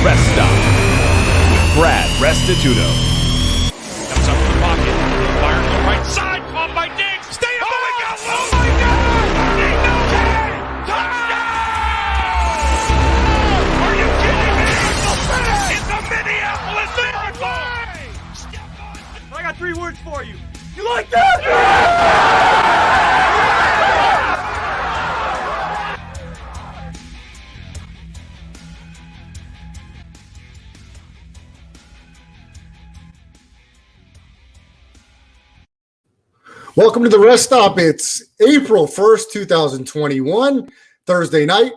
Rest Stop with Brad Restituto. Comes up in the pocket, fires to the right side, caught by Diggs. Stay up! Oh my God! Oh my God! Touchdown! Are you kidding me? It's the Minneapolis Miracle! I got 3 words for you. You like that? Welcome to the Rest Stop. It's April 1st, 2021, Thursday night.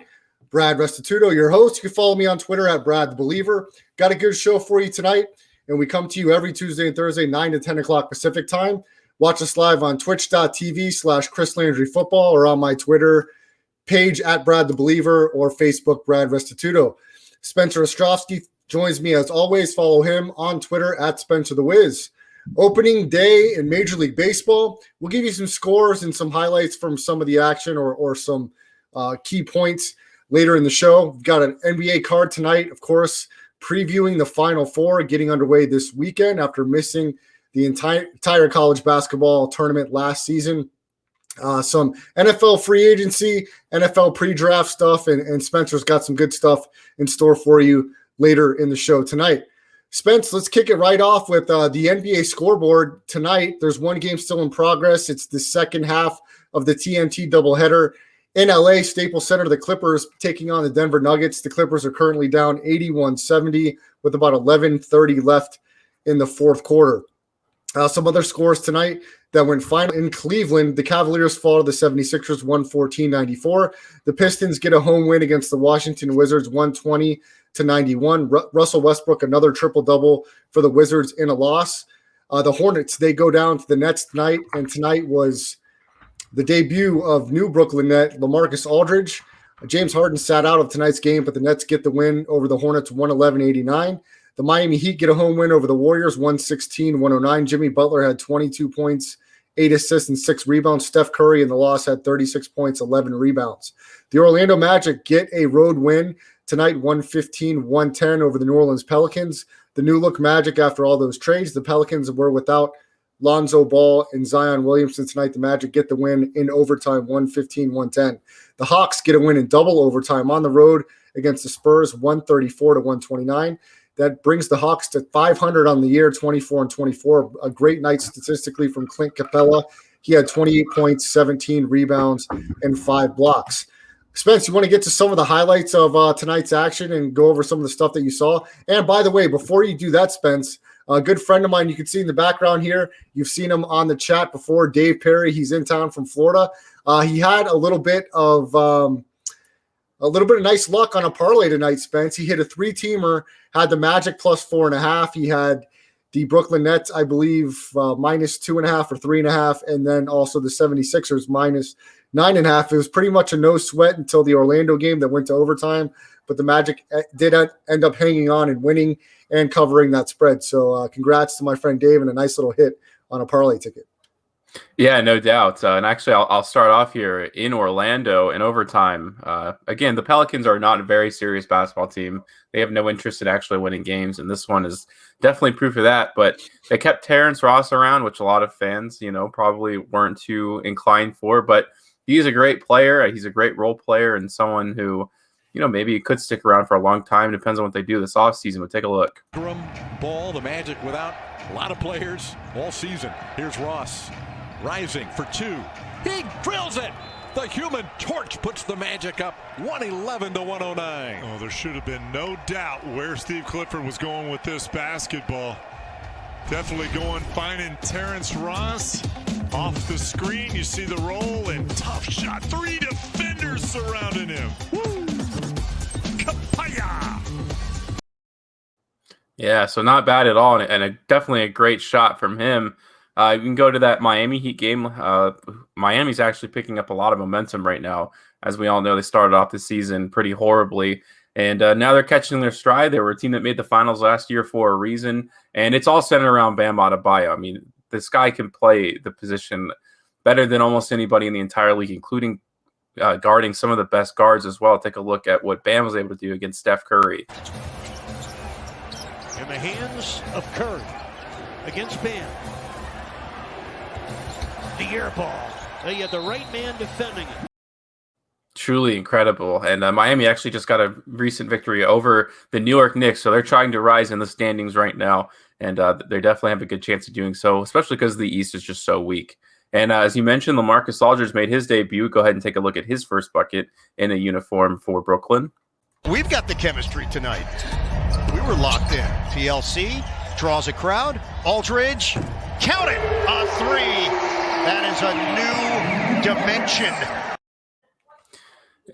Brad Restituto, your host. You can follow me on Twitter at Brad the Believer. Got a good show for you tonight, and we come to you every Tuesday and Thursday, 9 to 10 o'clock Pacific time. Watch us live on twitch.tv/Chris Landry Football or on my Twitter page at Brad the Believer or Facebook Brad Restituto. Spencer Ostrovsky joins me as always. Follow him on Twitter at Spencer the Wiz. Opening day in Major League Baseball. We'll give you some scores and some highlights from some of the action or some key points later in the show. We've got an NBA card tonight, of course, previewing the Final Four, getting underway this weekend after missing the entire college basketball tournament last season. Some NFL free agency, NFL pre-draft stuff, and Spencer's got some good stuff in store for you later in the show tonight. Spence, let's kick it right off with the NBA scoreboard tonight. There's one game still in progress. It's the second half of the TNT doubleheader in LA, Staples Center. The Clippers taking on the Denver Nuggets. The Clippers are currently down 81-70 with about 11:30 left in the fourth quarter. Some other scores tonight that went final in Cleveland. The Cavaliers fall to the 76ers 114-94. The Pistons get a home win against the Washington Wizards 120-91. Russell Westbrook, another triple-double for the Wizards in a loss. The Hornets, they go down to the Nets tonight, and tonight was the debut of new Brooklyn net, LaMarcus Aldridge. James Harden sat out of tonight's game, but the Nets get the win over the Hornets 111-89. The Miami Heat get a home win over the Warriors 116-109. Jimmy Butler had 22 points, 8 assists, and 6 rebounds. Steph Curry in the loss had 36 points, 11 rebounds. The Orlando Magic get a road win tonight, 115-110 over the New Orleans Pelicans. The new look Magic after all those trades. The Pelicans were without Lonzo Ball and Zion Williamson tonight. The Magic get the win in overtime, 115-110. The Hawks get a win in double overtime on the road against the Spurs, 134-129. That brings the Hawks to 500 on the year, 24-24. A great night statistically from Clint Capella. He had 28 points, 17 rebounds, and 5 blocks. Spence, you want to get to some of the highlights of tonight's action and go over some of the stuff that you saw? And by the way, before you do that, Spence, a good friend of mine you can see in the background here, you've seen him on the chat before, Dave Perry. He's in town from Florida. He had a little bit of nice luck on a parlay tonight, Spence. He hit a 3-teamer, had the Magic plus 4.5. He had the Brooklyn Nets, I believe, minus 2.5 or 3.5, and then also the 76ers minus 9.5. It was pretty much a no sweat until the Orlando game that went to overtime, but the Magic did end up hanging on and winning and covering that spread. So congrats to my friend Dave and a nice little hit on a parlay ticket. Yeah, no doubt. And actually, I'll start off here in Orlando in overtime. Again, the Pelicans are not a very serious basketball team. They have no interest in actually winning games, and this one is definitely proof of that. But they kept Terrence Ross around, which a lot of fans, probably weren't too inclined for. But he's a great player. He's a great role player and someone who, maybe could stick around for a long time. Depends on what they do this offseason. But take a look. Ball, the Magic without a lot of players all season. Here's Ross. Rising for 2. He drills it. The Human Torch puts the Magic up 111-109. Oh, there should have been no doubt where Steve Clifford was going with this basketball. Definitely going, finding Terrence Ross off the screen. You see the roll and tough shot. 3 defenders surrounding him. Woo! Kapaya! Yeah, so not bad at all, and definitely a great shot from him. You can go to that Miami Heat game. Miami's actually picking up a lot of momentum right now. As we all know, they started off the season pretty horribly, and now they're catching their stride. They were a team that made the finals last year for a reason, and it's all centered around Bam Adebayo. I mean, this guy can play the position better than almost anybody in the entire league, including guarding some of the best guards as well. Take a look at what Bam was able to do against Steph Curry. In the hands of Curry against Bam. The air ball. They had the right man defending it. Truly incredible. And Miami actually just got a recent victory over the New York Knicks, so they're trying to rise in the standings right now, and they definitely have a good chance of doing so, especially because the East is just so weak. And as you mentioned, LaMarcus Aldridge made his debut. Go ahead and take a look at his first bucket in a uniform for Brooklyn. We've got the chemistry tonight. We were locked in. TLC draws a crowd. Aldridge, count it, a three. That is a new dimension.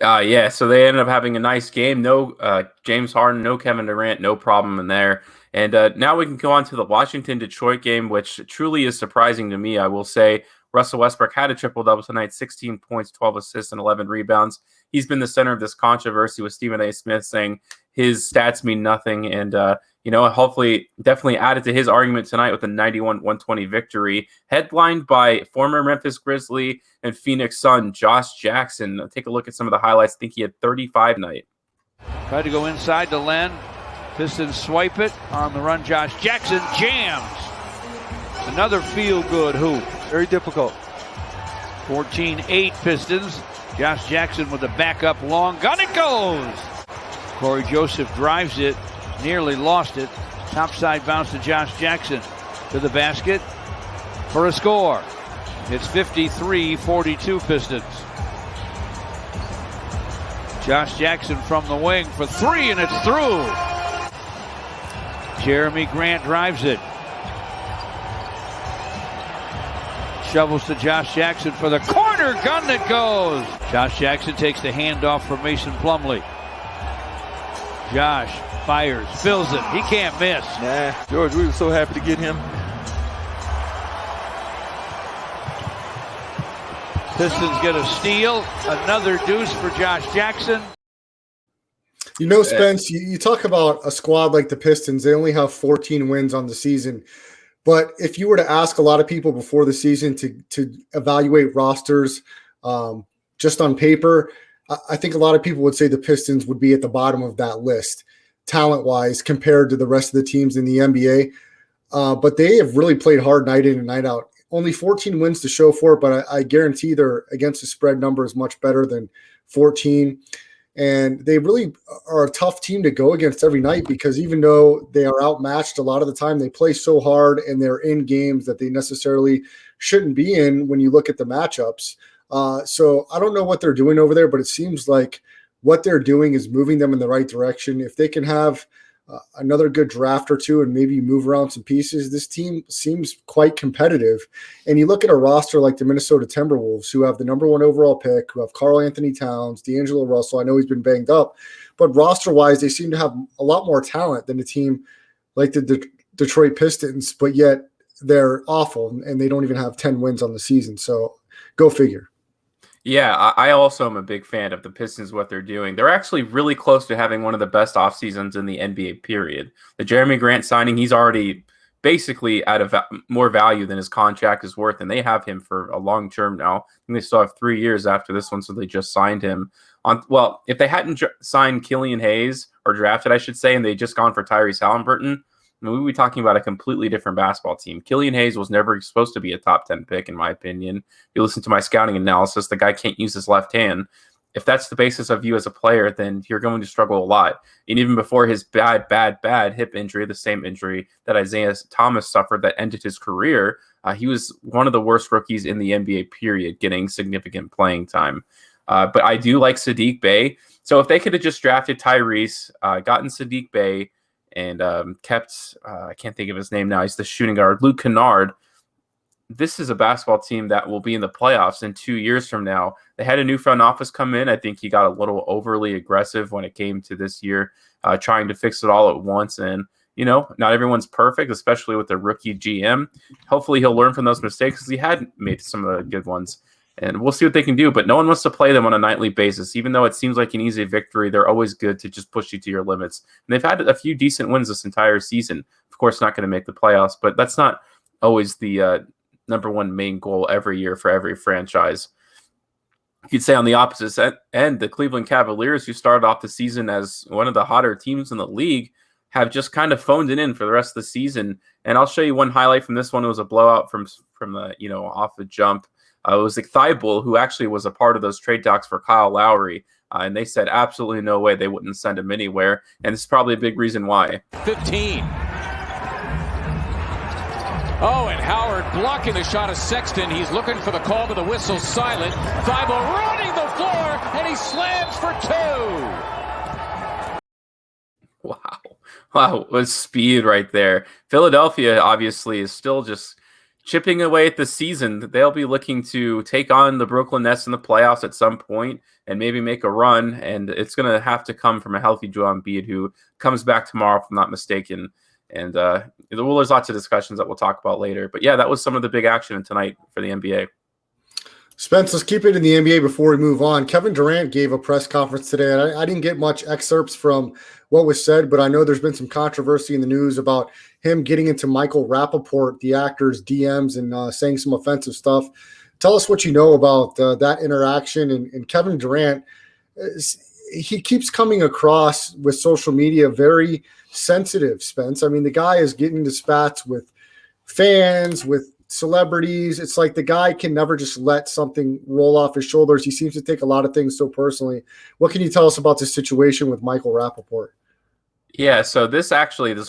Yeah, so they ended up having a nice game. No James Harden, no Kevin Durant, no problem in there. And now we can go on to the Washington-Detroit game, which truly is surprising to me, I will say. Russell Westbrook had a triple-double tonight, 16 points, 12 assists, and 11 rebounds. He's been the center of this controversy with Stephen A. Smith saying his stats mean nothing. And, hopefully definitely added to his argument tonight with a 91-120 victory, headlined by former Memphis Grizzly and Phoenix Sun Josh Jackson. Take a look at some of the highlights. I think he had 35 tonight. Tried to go inside to Len. Pistons swipe it. On the run, Josh Jackson jams. Another feel-good hoop. Very difficult. 14-8 Pistons. Josh Jackson with the backup long gun. It goes. Corey Joseph drives it. Nearly lost it. Topside bounce to Josh Jackson. To the basket for a score. It's 53-42 Pistons. Josh Jackson from the wing for three, and it's through. Jeremy Grant drives it. Shovels to Josh Jackson for the corner gun that goes. Josh Jackson takes the handoff from Mason Plumlee. Josh fires, fills it. He can't miss. Nah, George, we were so happy to get him. Pistons get a steal. Another deuce for Josh Jackson. Spence, you talk about a squad like the Pistons. They only have 14 wins on the season. But if you were to ask a lot of people before the season to evaluate rosters just on paper, I think a lot of people would say the Pistons would be at the bottom of that list, talent-wise, compared to the rest of the teams in the NBA. But they have really played hard night in and night out. Only 14 wins to show for it, but I guarantee their against the spread number is much better than 14. And they really are a tough team to go against every night because even though they are outmatched a lot of the time, they play so hard and they're in games that they necessarily shouldn't be in when you look at the matchups. So I don't know what they're doing over there, but it seems like what they're doing is moving them in the right direction. If they can have another good draft or two and maybe move around some pieces, this team seems quite competitive. And you look at a roster like the Minnesota Timberwolves, who have the number one overall pick, who have Karl Anthony Towns, D'Angelo Russell. I know he's been banged up, but roster-wise, they seem to have a lot more talent than a team like the Detroit Pistons, but yet they're awful, and they don't even have 10 wins on the season. So go figure. Yeah, I also am a big fan of the Pistons, what they're doing. They're actually really close to having one of the best off seasons in the NBA period. The Jeremy Grant signing, he's already basically out of more value than his contract is worth, and they have him for a long term now. And they still have 3 years after this one, so they just signed him. If they hadn't signed Killian Hayes, or drafted, I should say, and they just gone for Tyrese Halliburton, we would be talking about a completely different basketball team. Killian Hayes was never supposed to be a top 10 pick, in my opinion. If you listen to my scouting analysis, the guy can't use his left hand. If that's the basis of you as a player, then you're going to struggle a lot. And even before his bad hip injury, the same injury that Isaiah Thomas suffered that ended his career, he was one of the worst rookies in the NBA period, getting significant playing time. But I do like Saddiq Bey. So if they could have just drafted Tyrese, gotten Saddiq Bey, and kept, I can't think of his name now, he's the shooting guard, Luke Kennard. This is a basketball team that will be in the playoffs in 2 years from now. They had a new front office come in. I think he got a little overly aggressive when it came to this year, trying to fix it all at once. And, not everyone's perfect, especially with the rookie GM. Hopefully he'll learn from those mistakes because he had made some of the good ones. And we'll see what they can do. But no one wants to play them on a nightly basis. Even though it seems like an easy victory, they're always good to just push you to your limits. And they've had a few decent wins this entire season. Of course, not going to make the playoffs, but that's not always the number one main goal every year for every franchise. You could say on the opposite end, the Cleveland Cavaliers, who started off the season as one of the hotter teams in the league, have just kind of phoned it in for the rest of the season. And I'll show you one highlight from this one. It was a blowout from off the jump. It was like Thibault, who actually was a part of those trade talks for Kyle Lowry. And they said absolutely no way they wouldn't send him anywhere. And this is probably a big reason why. 15. Oh, and Howard blocking the shot of Sexton. He's looking for the call, but the whistle's silent. Thibault running the floor, and he slams for 2. Wow, what speed right there. Philadelphia obviously is still just chipping away at the season. They'll be looking to take on the Brooklyn Nets in the playoffs at some point and maybe make a run, and it's going to have to come from a healthy Joel Embiid, who comes back tomorrow, if I'm not mistaken. And there's lots of discussions that we'll talk about later. But yeah, that was some of the big action tonight for the NBA. Spence, let's keep it in the NBA before we move on. Kevin Durant gave a press conference today, and I didn't get much excerpts from what was said, but I know there's been some controversy in the news about him getting into Michael Rappaport, the actor's DMs, and saying some offensive stuff. Tell us what you know about that interaction. And Kevin Durant, he keeps coming across with social media very sensitive, Spence. I mean, the guy is getting into spats with fans, with celebrities. It's like the guy can never just let something roll off his shoulders. He seems to take a lot of things so personally. What can you tell us about this situation with Michael Rappaport? Yeah, so this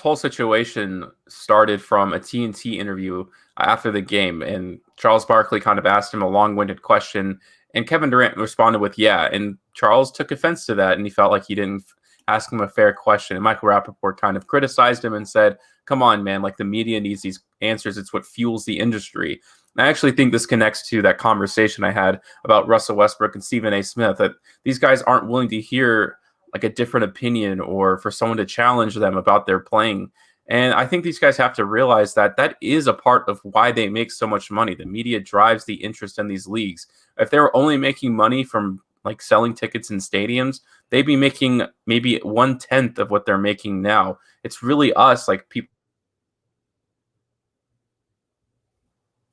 whole situation started from a TNT interview after the game, and Charles Barkley kind of asked him a long-winded question, and Kevin Durant responded with, yeah, and Charles took offense to that, and he felt like he didn't ask him a fair question, and Michael Rappaport kind of criticized him and said, come on, man, like the media needs these answers. It's what fuels the industry. And I actually think this connects to that conversation I had about Russell Westbrook and Stephen A. Smith, that these guys aren't willing to hear like a different opinion or for someone to challenge them about their playing. And I think these guys have to realize that that is a part of why they make so much money. The media drives the interest in these leagues. If they were only making money from like selling tickets in stadiums, they'd be making maybe 1/10 of what they're making now. It's really us, like people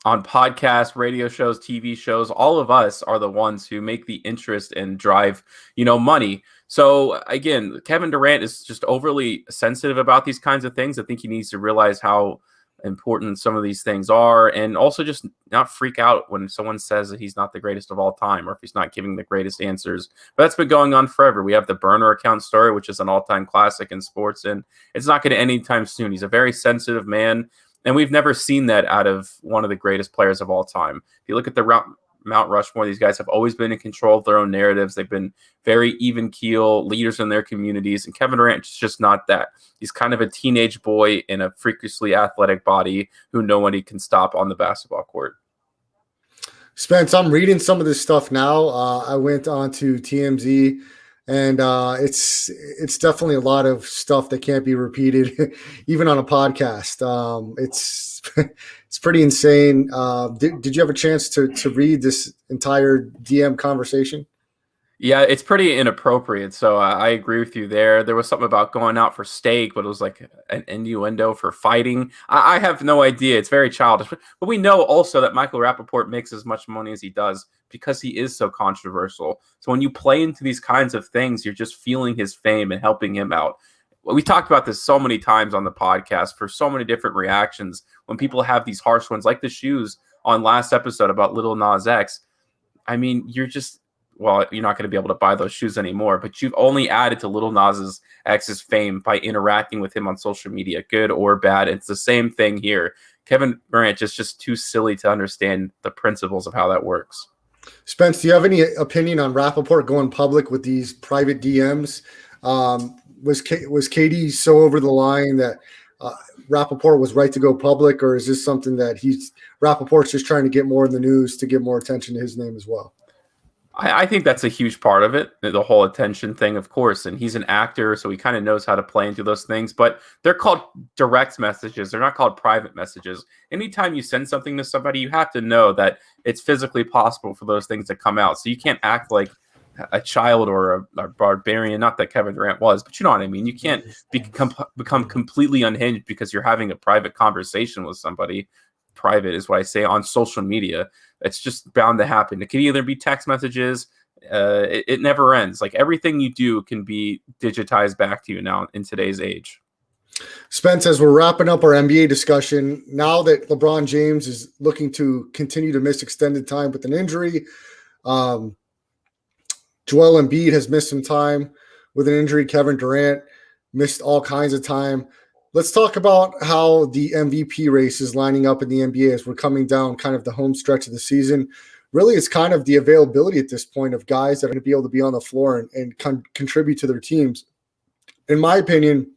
on podcasts, radio shows, TV shows, all of us are the ones who make the interest and drive, money. So again, Kevin Durant is just overly sensitive about these kinds of things. I think he needs to realize how important some of these things are, and also just not freak out when someone says that he's not the greatest of all time or if he's not giving the greatest answers. But that's been going on forever. We have the burner account story, which is an all-time classic in sports, and it's not going to end anytime soon. He's a very sensitive man, and we've never seen that out of one of the greatest players of all time. If you look at the Mount Rushmore, these guys have always been in control of their own narratives. They've been very even keel leaders in their communities, and Kevin Durant is just not that. He's kind of a teenage boy in a freakishly athletic body who nobody can stop on the basketball court. Spence, I'm reading some of this stuff now. I went on to TMZ, and it's definitely a lot of stuff that can't be repeated, even on a podcast. It's pretty insane. Did you have a chance to read this entire DM conversation? Yeah, it's pretty inappropriate. So I agree with you there. There was something about going out for steak, but it was like an innuendo for fighting. I have no idea. It's very childish. But we know also that Michael Rappaport makes as much money as he does because he is so controversial. So when you play into these kinds of things, you're just feeling his fame and helping him out. We talked about this so many times on the podcast for so many different reactions. When people have these harsh ones, like the shoes on last episode about Lil Nas X, I mean, you're not going to be able to buy those shoes anymore, but you've only added to Lil Nas X's fame by interacting with him on social media, good or bad. It's the same thing here. Kevin Durant is just too silly to understand the principles of how that works. Spence, do you have any opinion on Rappaport going public with these private DMs? Was KD so over the line that Rappaport was right to go public, or is this something that Rappaport's just trying to get more in the news to get more attention to his name as well? I think that's a huge part of it, the whole attention thing, of course. And he's an actor, so he kind of knows how to play into those things. But they're called direct messages. They're not called private messages. Anytime you send something to somebody, you have to know that it's physically possible for those things to come out. So you can't act like a child or a barbarian. Not that Kevin Durant was, but you know what I mean. You can't become completely unhinged because you're having a private conversation with somebody. Private is what I say on social media. It's just bound to happen. It can either be text messages. It never ends. Like everything you do can be digitized back to you now in today's age. Spence, as we're wrapping up our NBA discussion, now that LeBron James is looking to continue to miss extended time with an injury, Joel Embiid has missed some time with an injury. Kevin Durant missed all kinds of time. Let's talk about how the MVP race is lining up in the NBA as we're coming down kind of the home stretch of the season. Really, it's kind of the availability at this point of guys that are going to be able to be on the floor and contribute to their teams. In my opinion,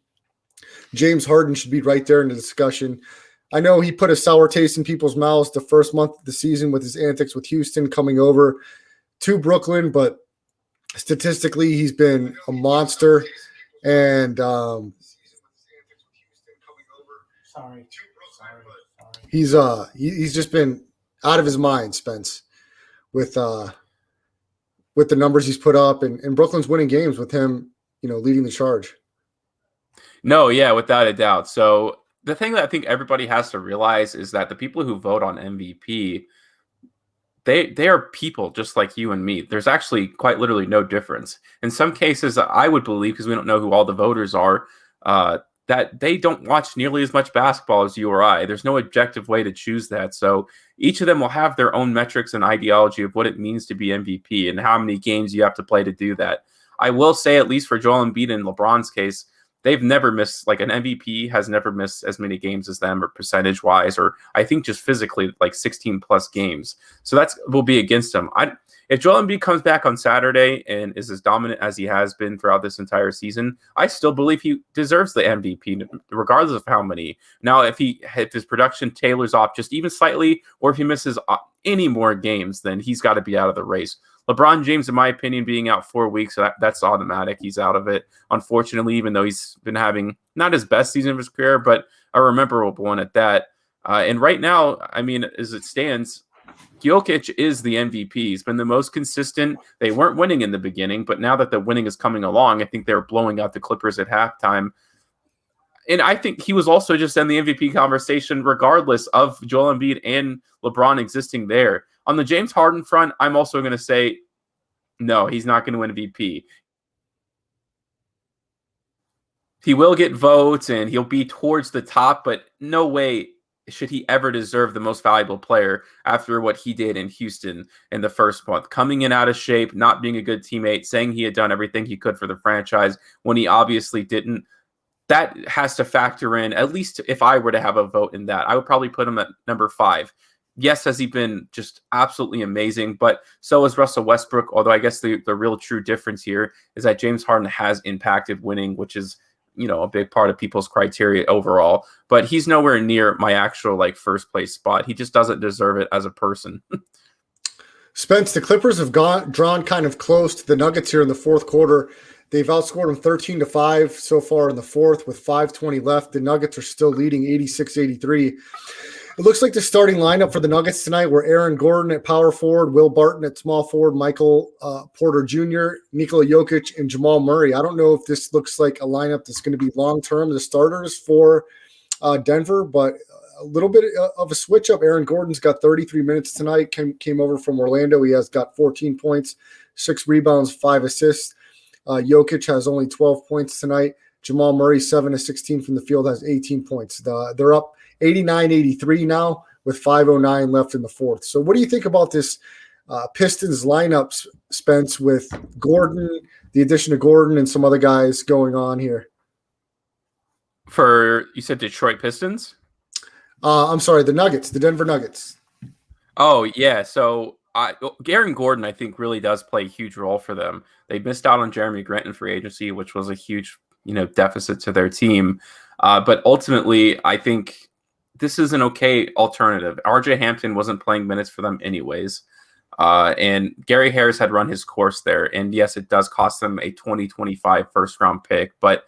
James Harden should be right there in the discussion. I know he put a sour taste in people's mouths the first month of the season with his antics with Houston coming over to Brooklyn, but statistically, he's been a monster. And he's just been out of his mind, Spence, with the numbers he's put up, and Brooklyn's winning games with him, leading the charge. No, yeah, without a doubt. So the thing that I think everybody has to realize is that the people who vote on MVP, they are people just like you and me. There's actually quite literally no difference. In some cases, I would believe, because we don't know who all the voters are, that they don't watch nearly as much basketball as you or I. There's no objective way to choose that. So each of them will have their own metrics and ideology of what it means to be MVP and how many games you have to play to do that. I will say, at least for Joel Embiid and LeBron's case, they've never missed, like an MVP has never missed as many games as them, or percentage wise, or I think just physically like 16 plus games. So will be against them. If Joel Embiid comes back on Saturday and is as dominant as he has been throughout this entire season, I still believe he deserves the MVP, regardless of how many. Now, if his production tailors off just even slightly, or if he misses any more games, then he's got to be out of the race. LeBron James, in my opinion, being out 4 weeks, that's automatic. He's out of it, unfortunately, even though he's been having not his best season of his career, but a memorable one at that. And right now, I mean, as it stands, Jokic is the MVP. He's been the most consistent. They weren't winning in the beginning, but now that the winning is coming along, I think they're blowing out the Clippers at halftime. And I think he was also just in the MVP conversation, regardless of Joel Embiid and LeBron existing there. On the James Harden front, I'm also going to say, no, he's not going to win MVP. He will get votes and he'll be towards the top, but no way should he ever deserve the most valuable player after what he did in Houston in the first month. Coming in out of shape, not being a good teammate, saying he had done everything he could for the franchise when he obviously didn't. That has to factor in, at least if I were to have a vote in that. I would probably put him at number 5. Yes, has he been just absolutely amazing, but so has Russell Westbrook, although I guess the real true difference here is that James Harden has impacted winning, which is, a big part of people's criteria overall. But he's nowhere near my actual first place spot. He just doesn't deserve it as a person. Spence, the Clippers have drawn kind of close to the Nuggets here in the fourth quarter. They've outscored them 13-5 so far in the fourth with 5:20 left. The Nuggets are still leading 86-83. It looks like the starting lineup for the Nuggets tonight were Aaron Gordon at power forward, Will Barton at small forward, Michael Porter Jr., Nikola Jokic, and Jamal Murray. I don't know if this looks like a lineup that's going to be long-term, the starters for Denver, but a little bit of a switch-up. Aaron Gordon's got 33 minutes tonight, came over from Orlando. He has got 14 points, 6 rebounds, 5 assists. Jokic has only 12 points tonight. Jamal Murray, 7-16 from the field, has 18 points. They're up 89-83 now with 5:09 left in the fourth. So what do you think about this Pistons lineup, Spence, with Gordon, the addition of Gordon and some other guys going on here? You said Detroit Pistons? I'm sorry, the Nuggets, the Denver Nuggets. Oh, yeah. So Aaron Gordon, I think, really does play a huge role for them. They missed out on Jeremy Grant in free agency, which was a huge deficit to their team. But ultimately, I think this is an okay alternative. RJ Hampton wasn't playing minutes for them anyways. And Gary Harris had run his course there. And yes, it does cost them a 2025 first-round pick. But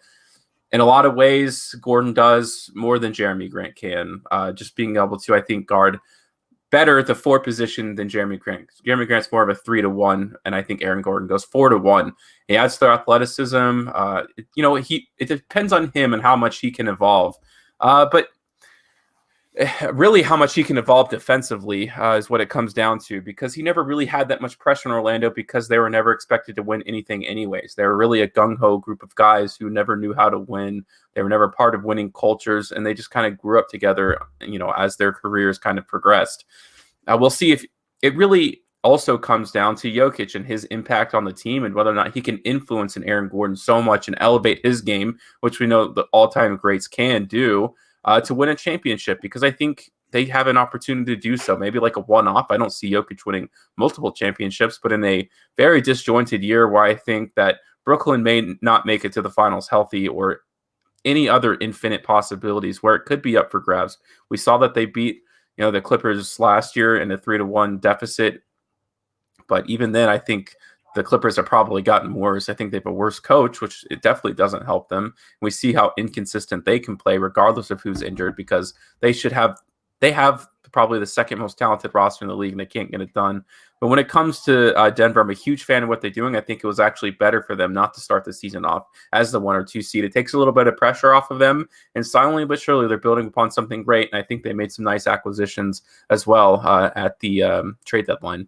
in a lot of ways, Gordon does more than Jeremy Grant can. Just being able to, I think, guard better at the 4 position than Jeremy Grant. Jeremy Grant's more of a 3-1, and I think Aaron Gordon goes 4-1. He adds their athleticism. It depends on him and how much he can evolve. But really how much he can evolve defensively is what it comes down to, because he never really had that much pressure in Orlando because they were never expected to win anything anyways. They were really a gung-ho group of guys who never knew how to win. They were never part of winning cultures, and they just kind of grew up together, as their careers kind of progressed. We'll see if it really also comes down to Jokic and his impact on the team and whether or not he can influence an Aaron Gordon so much and elevate his game, which we know the all-time greats can do, to win a championship, because I think they have an opportunity to do so. Maybe like a one-off. I don't see Jokic winning multiple championships, but in a very disjointed year where I think that Brooklyn may not make it to the finals healthy, or any other infinite possibilities where it could be up for grabs. We saw that they beat the Clippers last year in a 3-1 deficit, but even then I think the Clippers have probably gotten worse. I think they have a worse coach, which it definitely doesn't help them. We see how inconsistent they can play regardless of who's injured, because they have probably the second most talented roster in the league, and they can't get it done. But when it comes to Denver, I'm a huge fan of what they're doing. I think it was actually better for them not to start the season off as the 1 or 2 seed. It takes a little bit of pressure off of them, and silently but surely they're building upon something great. And I think they made some nice acquisitions as well at the trade deadline.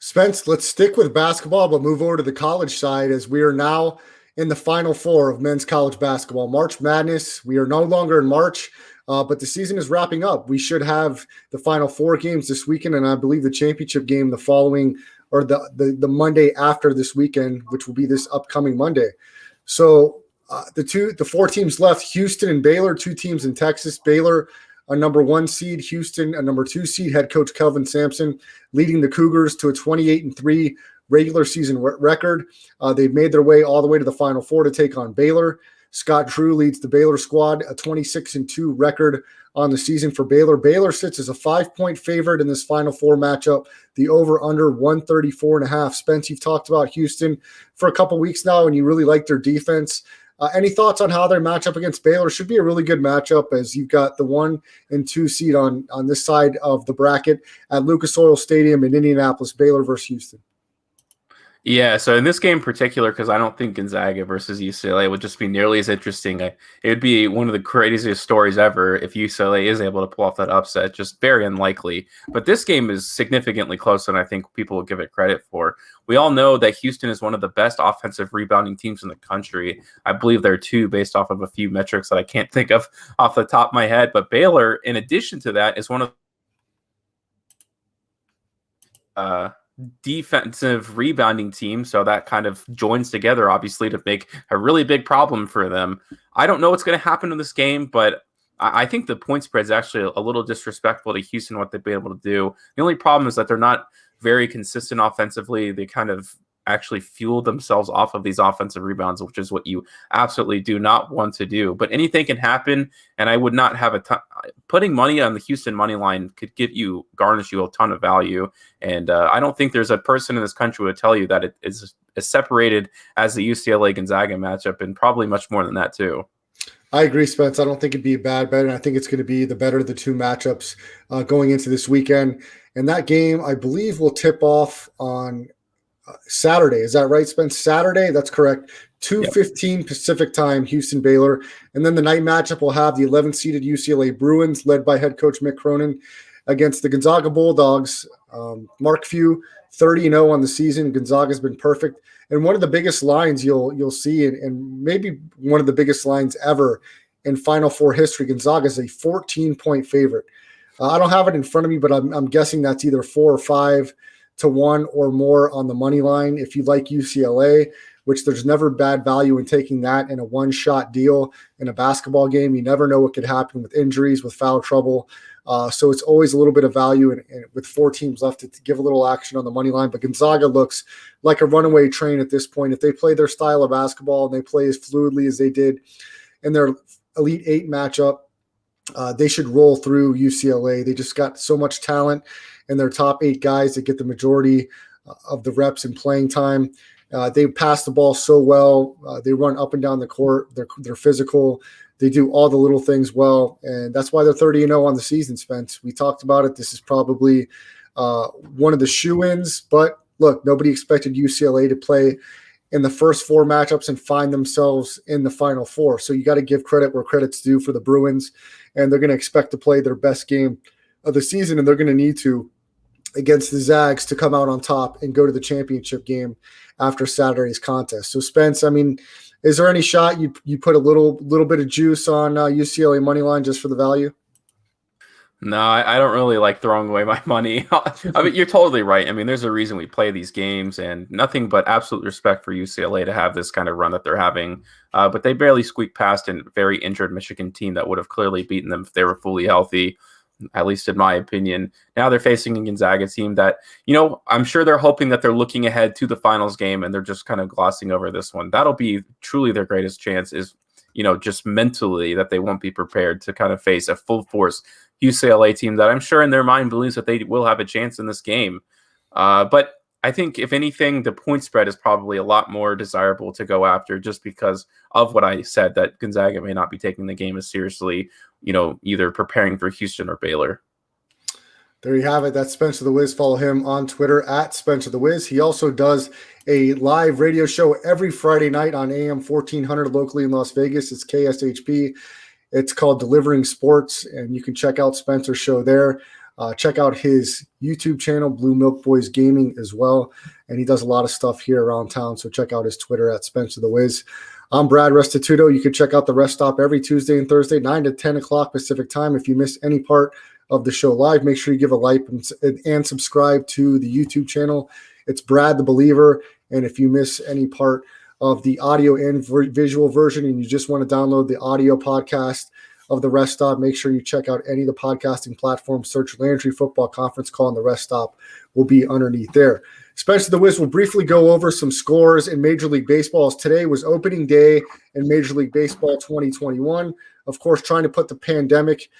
Spence, let's stick with basketball, but move over to the college side, as we are now in the Final Four of men's college basketball. March Madness, we are no longer in March, but the season is wrapping up. We should have the Final Four games this weekend, and I believe the championship game the following, or the Monday after this weekend, which will be this upcoming Monday. So the 4 teams left, Houston and Baylor, 2 teams in Texas. Baylor, a number 1 seed, Houston, a number 2 seed. Head coach Kelvin Sampson leading the Cougars to a 28-3 regular season record. They've made their way all the way to the Final Four to take on Baylor. Scott Drew leads the Baylor squad, a 26-2 record on the season for Baylor. Baylor sits as a 5-point favorite in this Final Four matchup. The over-under 134.5. Spence, you've talked about Houston for a couple weeks now, and you really like their defense. Any thoughts on how they match up against Baylor? Should be a really good matchup, as you've got the 1 and 2 seed on this side of the bracket at Lucas Oil Stadium in Indianapolis, Baylor versus Houston. Yeah, so in this game in particular, because I don't think Gonzaga versus UCLA would just be nearly as interesting. It would be one of the craziest stories ever if UCLA is able to pull off that upset. Just very unlikely. But this game is significantly closer than I think people will give it credit for. We all know that Houston is one of the best offensive rebounding teams in the country. I believe they're 2 based off of a few metrics that I can't think of off the top of my head. But Baylor, in addition to that, is one of defensive rebounding team, so that kind of joins together obviously to make a really big problem for them. I don't know what's going to happen in this game, but I think the point spread is actually a little disrespectful to Houston, what they've been able to do. The only problem is that they're not very consistent offensively. They kind of actually fuel themselves off of these offensive rebounds, which is what you absolutely do not want to do. But anything can happen, and I would not have putting money on the Houston money line could garnish you a ton of value. And I don't think there's a person in this country who would tell you that it is as separated as the UCLA Gonzaga matchup, and probably much more than that too. I agree, Spence. I don't think it'd be a bad bet, and I think it's going to be the better of the 2 matchups going into this weekend. And that game, I believe, will tip off on Saturday. Is that right, Spence? Saturday? That's correct. 2:15 Pacific time, Houston Baylor. And then the night matchup will have the 11th seeded UCLA Bruins, led by head coach Mick Cronin, against the Gonzaga Bulldogs. Mark Few, 30-0 on the season. Gonzaga's been perfect. And one of the biggest lines you'll see, and maybe one of the biggest lines ever in Final Four history, Gonzaga is a 14-point favorite. I don't have it in front of me, but I'm guessing that's either 4 or 5 to 1 or more on the money line. If you like UCLA, which there's never bad value in taking that in a one-shot deal in a basketball game. You never know what could happen with injuries, with foul trouble. So it's always a little bit of value, and with 4 teams left to give a little action on the money line. But Gonzaga looks like a runaway train at this point. If they play their style of basketball and they play as fluidly as they did in their Elite 8 matchup, they should roll through UCLA. They just got so much talent and their top 8 guys that get the majority of the reps and playing time. They pass the ball so well. They run up and down the court. They're physical. They do all the little things well, and that's why they're 30-0 on the season, Spence. We talked about it. This is probably one of the shoo-ins, but look, nobody expected UCLA to play in the first 4 matchups and find themselves in the Final Four. So you got to give credit where credit's due for the Bruins, and they're going to expect to play their best game of the season, and they're going to need to against the Zags to come out on top and go to the championship game after Saturday's contest. So Spence, I mean, is there any shot you put a little bit of juice on UCLA money line just for the value? No, I don't really like throwing away my money. I mean, you're totally right. I mean, there's a reason we play these games, and nothing but absolute respect for UCLA to have this kind of run that they're having. But they barely squeaked past a very injured Michigan team that would have clearly beaten them if they were fully healthy, at least in my opinion. Now they're facing a Gonzaga team that, I'm sure they're hoping that they're looking ahead to the finals game, and they're just kind of glossing over this one. That'll be truly their greatest chance is, just mentally that they won't be prepared to kind of face a full force UCLA team that I'm sure in their mind believes that they will have a chance in this game. But I think if anything, the point spread is probably a lot more desirable to go after just because of what I said, that Gonzaga may not be taking the game as seriously, either preparing for Houston or Baylor. There you have it. That's Spencer the Wiz. Follow him on Twitter at Spencer the Wiz. He also does a live radio show every Friday night on AM 1400 locally in Las Vegas. It's KSHP. It's called Delivering Sports, and you can check out Spencer's show there. Check out his YouTube channel, Blue Milk Boys Gaming, as well. And he does a lot of stuff here around town, so check out his Twitter at Spencer the Wiz. I'm Brad Restituto. You can check out the Rest Stop every Tuesday and Thursday, 9 to 10 o'clock Pacific time. If you miss any part of the show live, make sure you give a like and subscribe to the YouTube channel. It's Brad the Believer. And if you miss any part of the audio and visual version and you just want to download the audio podcast of the Rest Stop, make sure you check out any of the podcasting platforms. Search Landry Football Conference Call, and the Rest Stop will be underneath there. Spencer the Wiz will briefly go over some scores in Major League Baseball. Today was opening day in Major League Baseball 2021. Of course, trying to put the pandemic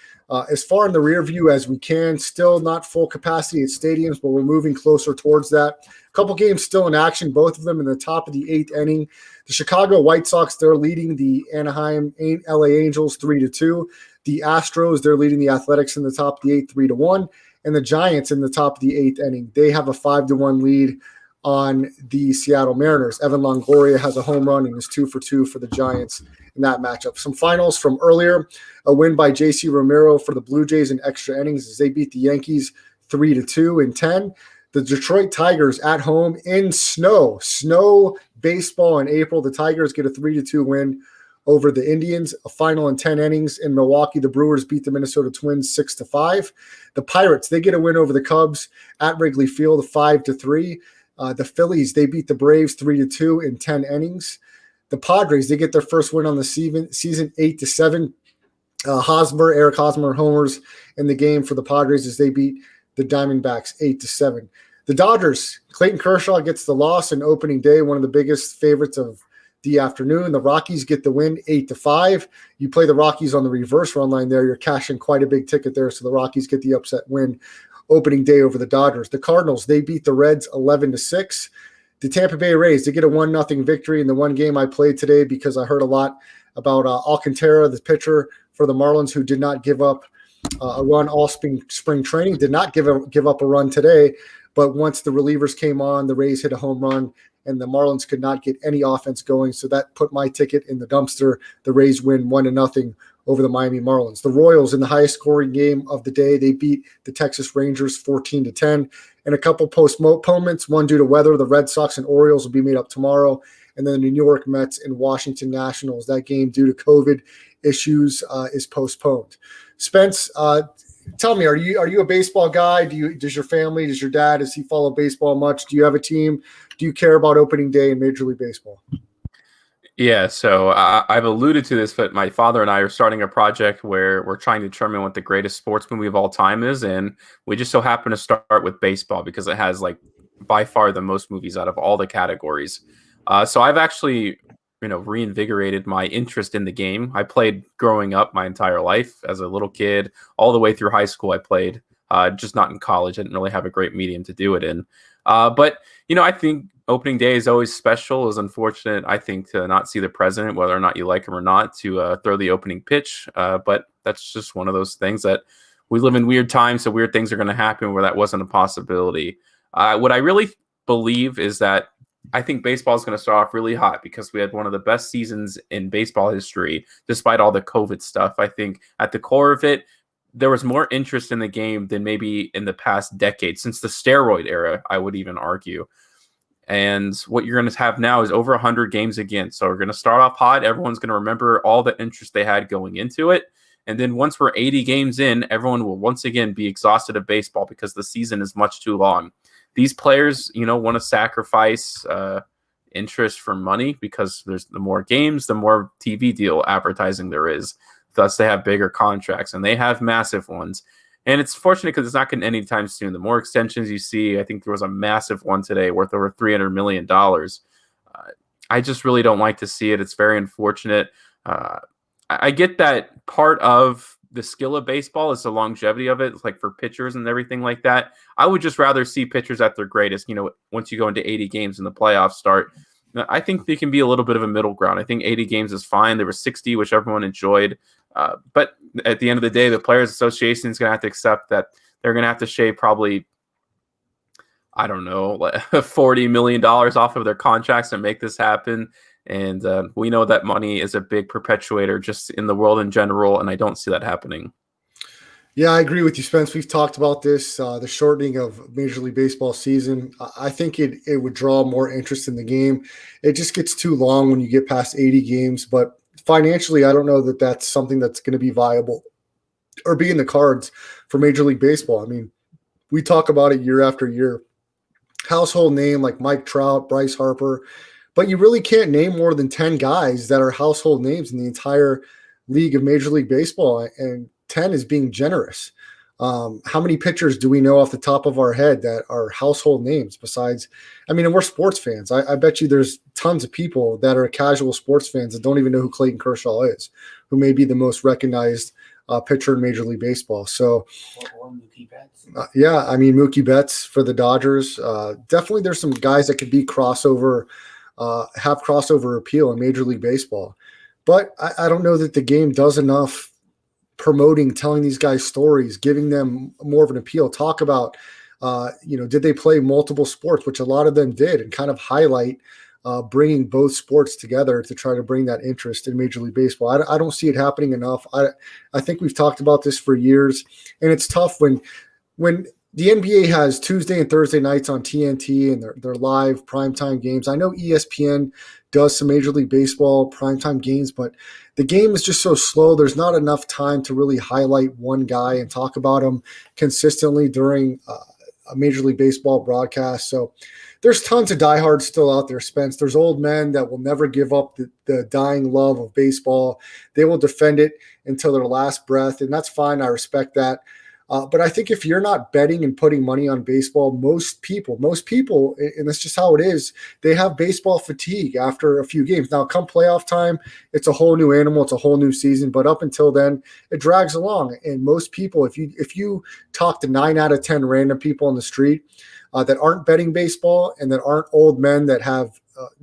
as far in the rear view as we can. Still not full capacity at stadiums, but we're moving closer towards that. A couple games still in action, both of them in the top of the 8th inning. The Chicago White Sox, they're leading the Anaheim LA Angels 3-2. The Astros, they're leading the Athletics in the top of the 8th 3-1. And the Giants in the top of the 8th inning, they have a 5-1 lead on the Seattle Mariners. Evan Longoria has a home run and is 2 for 2 for the Giants in that matchup. Some finals from earlier: a win by J.C. Romero for the Blue Jays in extra innings as they beat the Yankees 3-2 in 10. The Detroit Tigers at home in snow baseball in April. The Tigers get a 3-2 win over the Indians. A final in 10 innings in Milwaukee. The Brewers beat the Minnesota Twins 6-5. The Pirates, they get a win over the Cubs at Wrigley Field 5-3. The Phillies, they beat the Braves 3-2 in 10 innings. The Padres, they get their first win on the season 8-7. Eric Hosmer homers in the game for the Padres as they beat the Diamondbacks 8-7. The Dodgers, Clayton Kershaw gets the loss in opening day, one of the biggest favorites of the afternoon. The Rockies get the win 8-5. You play the Rockies on the reverse run line there, you're cashing quite a big ticket there. So the Rockies get the upset win opening day over the Dodgers. The Cardinals, they beat the Reds 11-6. The Tampa Bay Rays, they get a 1-0 victory in the one game I played today because I heard a lot about Alcantara, the pitcher for the Marlins, who did not give up a run all spring training, did not give up a run today. But once the relievers came on, the Rays hit a home run, and the Marlins could not get any offense going. So that put my ticket in the dumpster. The Rays win 1-0 over the Miami Marlins. The Royals, in the highest scoring game of the day, they beat the Texas Rangers 14-10. And a couple postponements, one due to weather. The Red Sox and Orioles will be made up tomorrow. And then the New York Mets and Washington Nationals, that game due to COVID issues is postponed. Spence, tell me, are you a baseball guy? Does your family, does your dad, does he follow baseball much? Do you have a team? Do you care about opening day in Major League Baseball? Yeah, so I've alluded to this, but my father and I are starting a project where we're trying to determine what the greatest sports movie of all time is, and we just so happen to start with baseball because it has by far the most movies out of all the categories. So I've actually reinvigorated my interest in the game. I played growing up my entire life as a little kid, all the way through high school. I played, just not in college. I didn't really have a great medium to do it in. But I think opening day is always special. It's unfortunate, I think, to not see the president, whether or not you like him or not, to throw the opening pitch. But that's just one of those things that we live in weird times, so weird things are going to happen where that wasn't a possibility. What I really believe is that I think baseball is going to start off really hot because we had one of the best seasons in baseball history, despite all the COVID stuff. I think at the core of it, there was more interest in the game than maybe in the past decade, since the steroid era, I would even argue. And what you're going to have now is over 100 games again. So we're going to start off hot. Everyone's going to remember all the interest they had going into it. And then once we're 80 games in, everyone will once again be exhausted of baseball because the season is much too long. These players, want to sacrifice interest for money because there's the more games, the more TV deal advertising there is. Thus, they have bigger contracts, and they have massive ones. And it's fortunate because it's not going to end anytime soon. The more extensions you see, I think there was a massive one today worth over $300 million. I just really don't like to see it. It's very unfortunate. I get that part of the skill of baseball is the longevity of it, like for pitchers and everything like that. I would just rather see pitchers at their greatest, once you go into 80 games and the playoffs start. I think they can be a little bit of a middle ground. I think 80 games is fine. There were 60, which everyone enjoyed. But at the end of the day, the Players Association is going to have to accept that they're going to have to shave probably, I don't know, $40 million off of their contracts to make this happen. And we know that money is a big perpetuator just in the world in general, and I don't see that happening. Yeah, I agree with you, Spence. We've talked about this, the shortening of Major League Baseball season. I think it would draw more interest in the game. It just gets too long when you get past 80 games. But financially, I don't know that that's something that's going to be viable or be in the cards for Major League Baseball. I mean, we talk about it year after year. Household name like Mike Trout, Bryce Harper, but you really can't name more than 10 guys that are household names in the entire league of Major League Baseball, and 10 is being generous. How many pitchers do we know off the top of our head that are household names besides, and we're sports fans. I bet you there's tons of people that are casual sports fans that don't even know who Clayton Kershaw is, who may be the most recognized pitcher in Major League Baseball. So, or Mookie Betts. Mookie Betts for the Dodgers. Definitely there's some guys that could be crossover, have crossover appeal in Major League Baseball. But I don't know that the game does enough promoting, telling these guys stories, giving them more of an appeal. Talk about, did they play multiple sports, which a lot of them did, and kind of highlight bringing both sports together to try to bring that interest in Major League Baseball. I don't see it happening enough. I think we've talked about this for years, and it's tough when the NBA has Tuesday and Thursday nights on TNT and they're live primetime games. I know ESPN does some Major League Baseball primetime games, but the game is just so slow. There's not enough time to really highlight one guy and talk about him consistently during a Major League Baseball broadcast. So there's tons of diehards still out there, Spence. There's old men that will never give up the dying love of baseball. They will defend it until their last breath, and that's fine. I respect that. But I think if you're not betting and putting money on baseball, most people, and that's just how it is, they have baseball fatigue after a few games. Now, come playoff time, it's a whole new animal. It's a whole new season. But up until then, it drags along. And most people, if you talk to 9 out of 10 random people on the street that aren't betting baseball and that aren't old men that have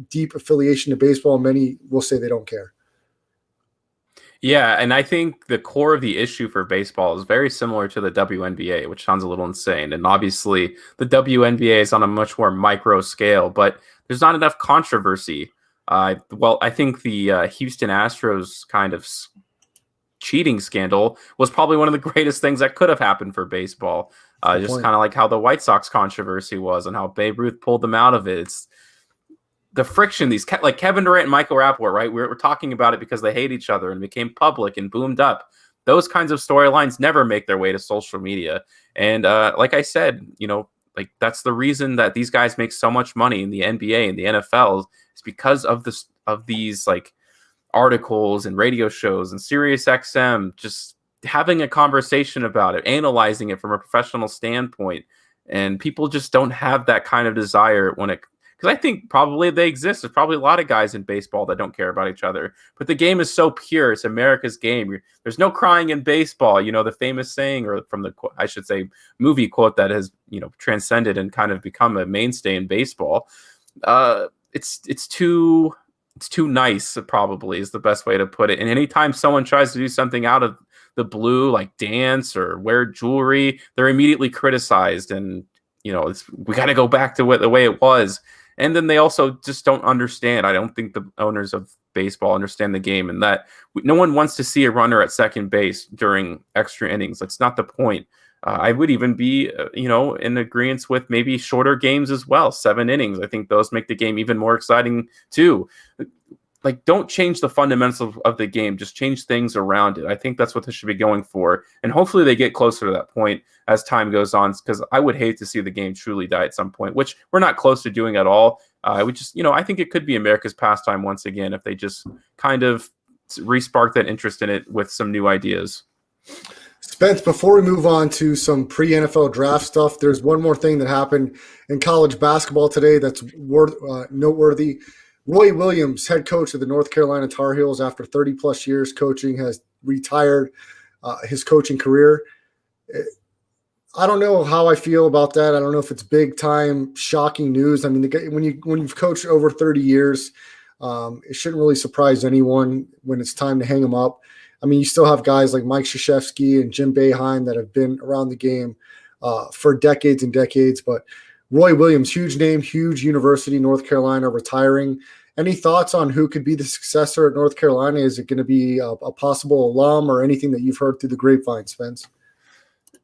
deep affiliation to baseball, many will say they don't care. Yeah, and I think the core of the issue for baseball is very similar to the WNBA, which sounds a little insane. And obviously, the WNBA is on a much more micro scale, but there's not enough controversy. I think the Houston Astros kind of cheating scandal was probably one of the greatest things that could have happened for baseball. Just kind of like how the White Sox controversy was and how Babe Ruth pulled them out of it. It's the friction, these like Kevin Durant and Michael Rappaport, right? We're talking about it because they hate each other and became public and boomed up. Those kinds of storylines never make their way to social media. And like I said, that's the reason that these guys make so much money in the NBA and the NFL is because of these like articles and radio shows and Sirius XM, just having a conversation about it, analyzing it from a professional standpoint. And people just don't have that kind of desire because I think probably they exist. There's probably a lot of guys in baseball that don't care about each other. But the game is so pure. It's America's game. There's no crying in baseball. The famous saying, or from the, I should say, movie quote that has, transcended and kind of become a mainstay in baseball. It's too nice, probably, is the best way to put it. And anytime someone tries to do something out of the blue, like dance or wear jewelry, they're immediately criticized. And, we got to go back to the way it was. And then they also just don't understand. I don't think the owners of baseball understand the game, and that no one wants to see a runner at second base during extra innings. That's not the point. I would even be, in agreement with maybe shorter games as well, 7 innings. I think those make the game even more exciting too. Like, don't change the fundamentals of the game. Just change things around it. I think that's what they should be going for. And hopefully they get closer to that point as time goes on, because I would hate to see the game truly die at some point, which we're not close to doing at all. I would just, I think it could be America's pastime once again if they just kind of re-spark that interest in it with some new ideas. Spence, before we move on to some pre-NFL draft stuff, there's one more thing that happened in college basketball today that's noteworthy. Roy Williams, head coach of the North Carolina Tar Heels, after 30-plus years coaching, has retired his coaching career. I don't know how I feel about that. I don't know if it's big-time, shocking news. I mean, when you've coached over 30 years, it shouldn't really surprise anyone when it's time to hang him up. I mean, you still have guys like Mike Krzyzewski and Jim Boeheim that have been around the game for decades and decades, but Roy Williams, huge name, huge university, North Carolina, retiring. Any thoughts on who could be the successor at North Carolina? Is it going to be a possible alum or anything that you've heard through the grapevine, Spence?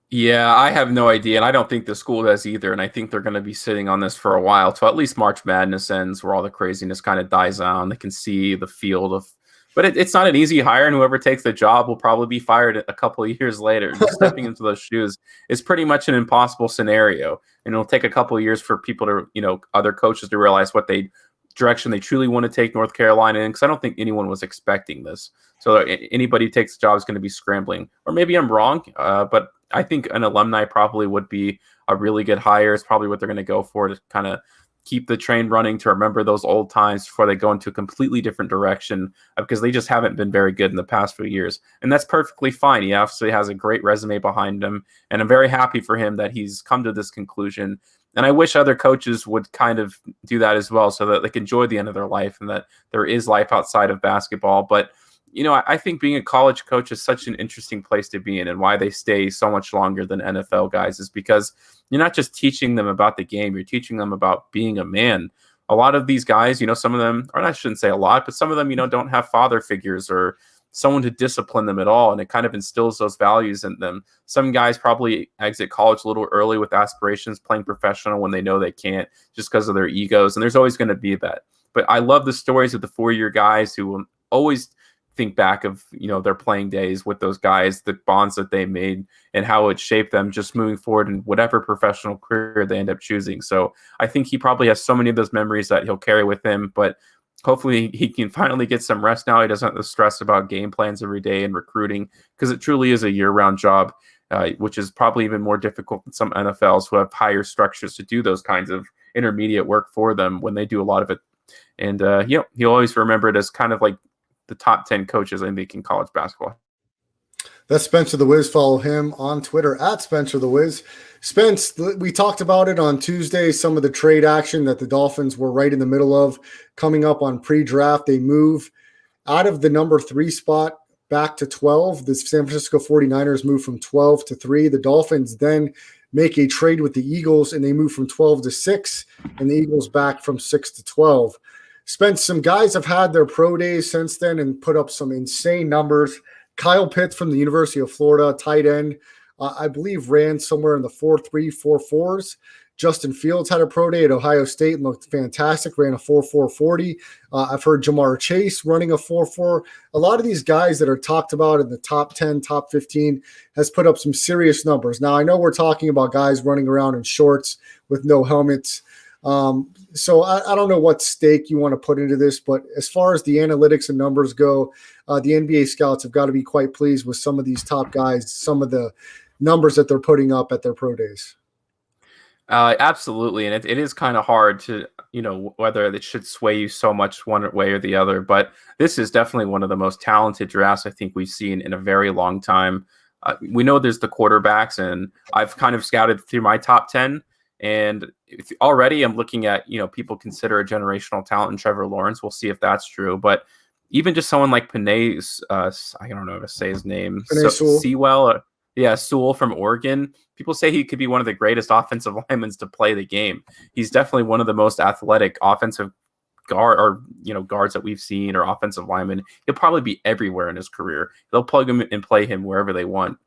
Yeah, I have no idea, and I don't think the school does either, and I think they're going to be sitting on this for a while, till at least March Madness ends, where all the craziness kind of dies down. They can see the field of – but it's not an easy hire, and whoever takes the job will probably be fired a couple of years later. Just stepping into those shoes is pretty much an impossible scenario, and it'll take a couple of years for people to, other coaches to realize what direction they truly want to take North Carolina in, because I don't think anyone was expecting this. So anybody who takes the job is going to be scrambling. Or maybe I'm wrong, but I think an alumni probably would be a really good hire. It's probably what they're going to go for, to kind of keep the train running, to remember those old times before they go into a completely different direction, because they just haven't been very good in the past few years. And that's perfectly fine. He obviously has a great resume behind him, and I'm very happy for him that he's come to this conclusion. And I wish other coaches would kind of do that as well, so that they can enjoy the end of their life and that there is life outside of basketball. But I think being a college coach is such an interesting place to be in, and why they stay so much longer than NFL guys is because you're not just teaching them about the game, you're teaching them about being a man. A lot of these guys, some of them, or I shouldn't say a lot, but some of them, don't have father figures or someone to discipline them at all, and it kind of instills those values in them. Some guys probably exit college a little early with aspirations, playing professional when they know they can't, just because of their egos, and there's always going to be that. But I love the stories of the 4-year guys who will always think back of their playing days with those guys, the bonds that they made, and how it shaped them just moving forward in whatever professional career they end up choosing. So I think he probably has so many of those memories that he'll carry with him, but hopefully he can finally get some rest now. He doesn't have to stress about game plans every day and recruiting, because it truly is a year-round job, which is probably even more difficult than some NFLs who have higher structures to do those kinds of intermediate work for them when they do a lot of it. And he'll always remember it as kind of like the top 10 coaches I think in college basketball. That's Spencer the Wiz. Follow him on Twitter at Spencer the Wiz. Spence, we talked about it on Tuesday, some of the trade action that the Dolphins were right in the middle of coming up on pre-draft. They move out of the number 3 spot back to 12. The San Francisco 49ers move from 12 to 3. The Dolphins then make a trade with the Eagles, and they move from 12 to 6, and the Eagles back from 6 to 12. Spence, some guys have had their pro days since then and put up some insane numbers. Kyle Pitts from the University of Florida, tight end, I believe ran somewhere in the 4.3, 4.4s. Justin Fields had a pro day at Ohio State and looked fantastic, ran a 4.440. I've heard Jamar Chase running a 4.4. A lot of these guys that are talked about in the top 10, top 15 has put up some serious numbers. Now, I know we're talking about guys running around in shorts with no helmets. So I don't know what stake you want to put into this, but as far as the analytics and numbers go, the NBA scouts have got to be quite pleased with some of these top guys, some of the numbers that they're putting up at their pro days. Absolutely. And it is kind of hard to, whether it should sway you so much one way or the other, but this is definitely one of the most talented drafts I think we've seen in a very long time. We know there's the quarterbacks, and I've kind of scouted through my top 10. And already I'm looking at, people consider a generational talent in Trevor Lawrence. We'll see if that's true. But even just someone like Penei, I don't know how to say his name, Sewell. Yeah, Sewell from Oregon. People say he could be one of the greatest offensive linemen to play the game. He's definitely one of the most athletic offensive guards that we've seen, or offensive linemen. He'll probably be everywhere in his career. They'll plug him and play him wherever they want.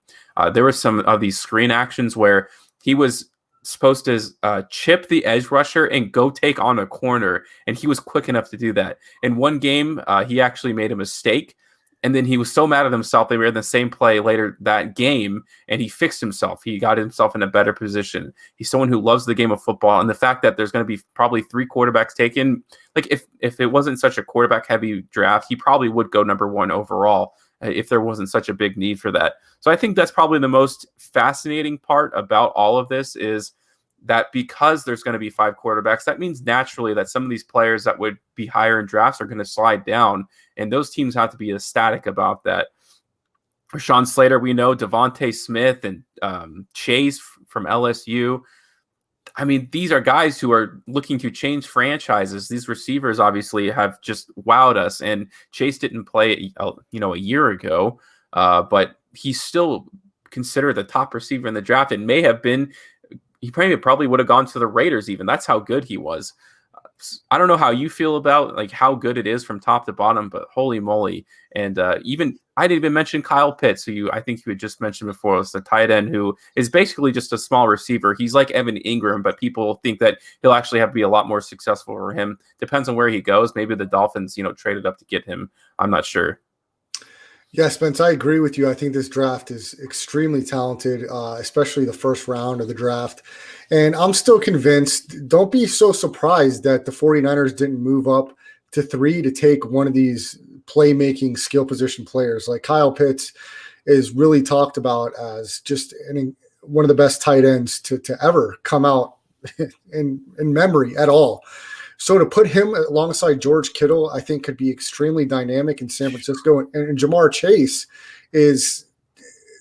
There were some of these screen actions where he was supposed to chip the edge rusher and go take on a corner, and he was quick enough to do that. In one game, he actually made a mistake, and then he was so mad at himself, they ran the same play later that game, and he fixed himself. He got himself in a better position. He's someone who loves the game of football, and the fact that there's going to be probably 3 quarterbacks taken, like if it wasn't such a quarterback-heavy draft, he probably would go number 1 overall if there wasn't such a big need for that. So I think that's probably the most fascinating part about all of this, is that because there's going to be 5 quarterbacks, that means naturally that some of these players that would be higher in drafts are going to slide down, and those teams have to be ecstatic about that. For Sean Slater, we know Devontae Smith and Chase from LSU. I mean, these are guys who are looking to change franchises. These receivers obviously have just wowed us, and Chase didn't play, a year ago, but he's still considered the top receiver in the draft, and may have been. He probably would have gone to the Raiders even. That's how good he was. I don't know how you feel about like how good it is from top to bottom, but holy moly. And even I didn't even mention Kyle Pitts, who I think you had just mentioned before. It's the tight end who is basically just a small receiver. He's like Evan Ingram, but people think that he'll actually have to be a lot more successful for him. Depends on where he goes. Maybe the Dolphins, traded up to get him. I'm not sure. Yeah, Spence, I agree with you. I think this draft is extremely talented, especially the first round of the draft. And I'm still convinced, don't be so surprised that the 49ers didn't move up to 3 to take one of these playmaking skill position players. Like Kyle Pitts is really talked about as just one of the best tight ends to ever come out in memory at all. So to put him alongside George Kittle, I think could be extremely dynamic in San Francisco. And Jamar Chase is,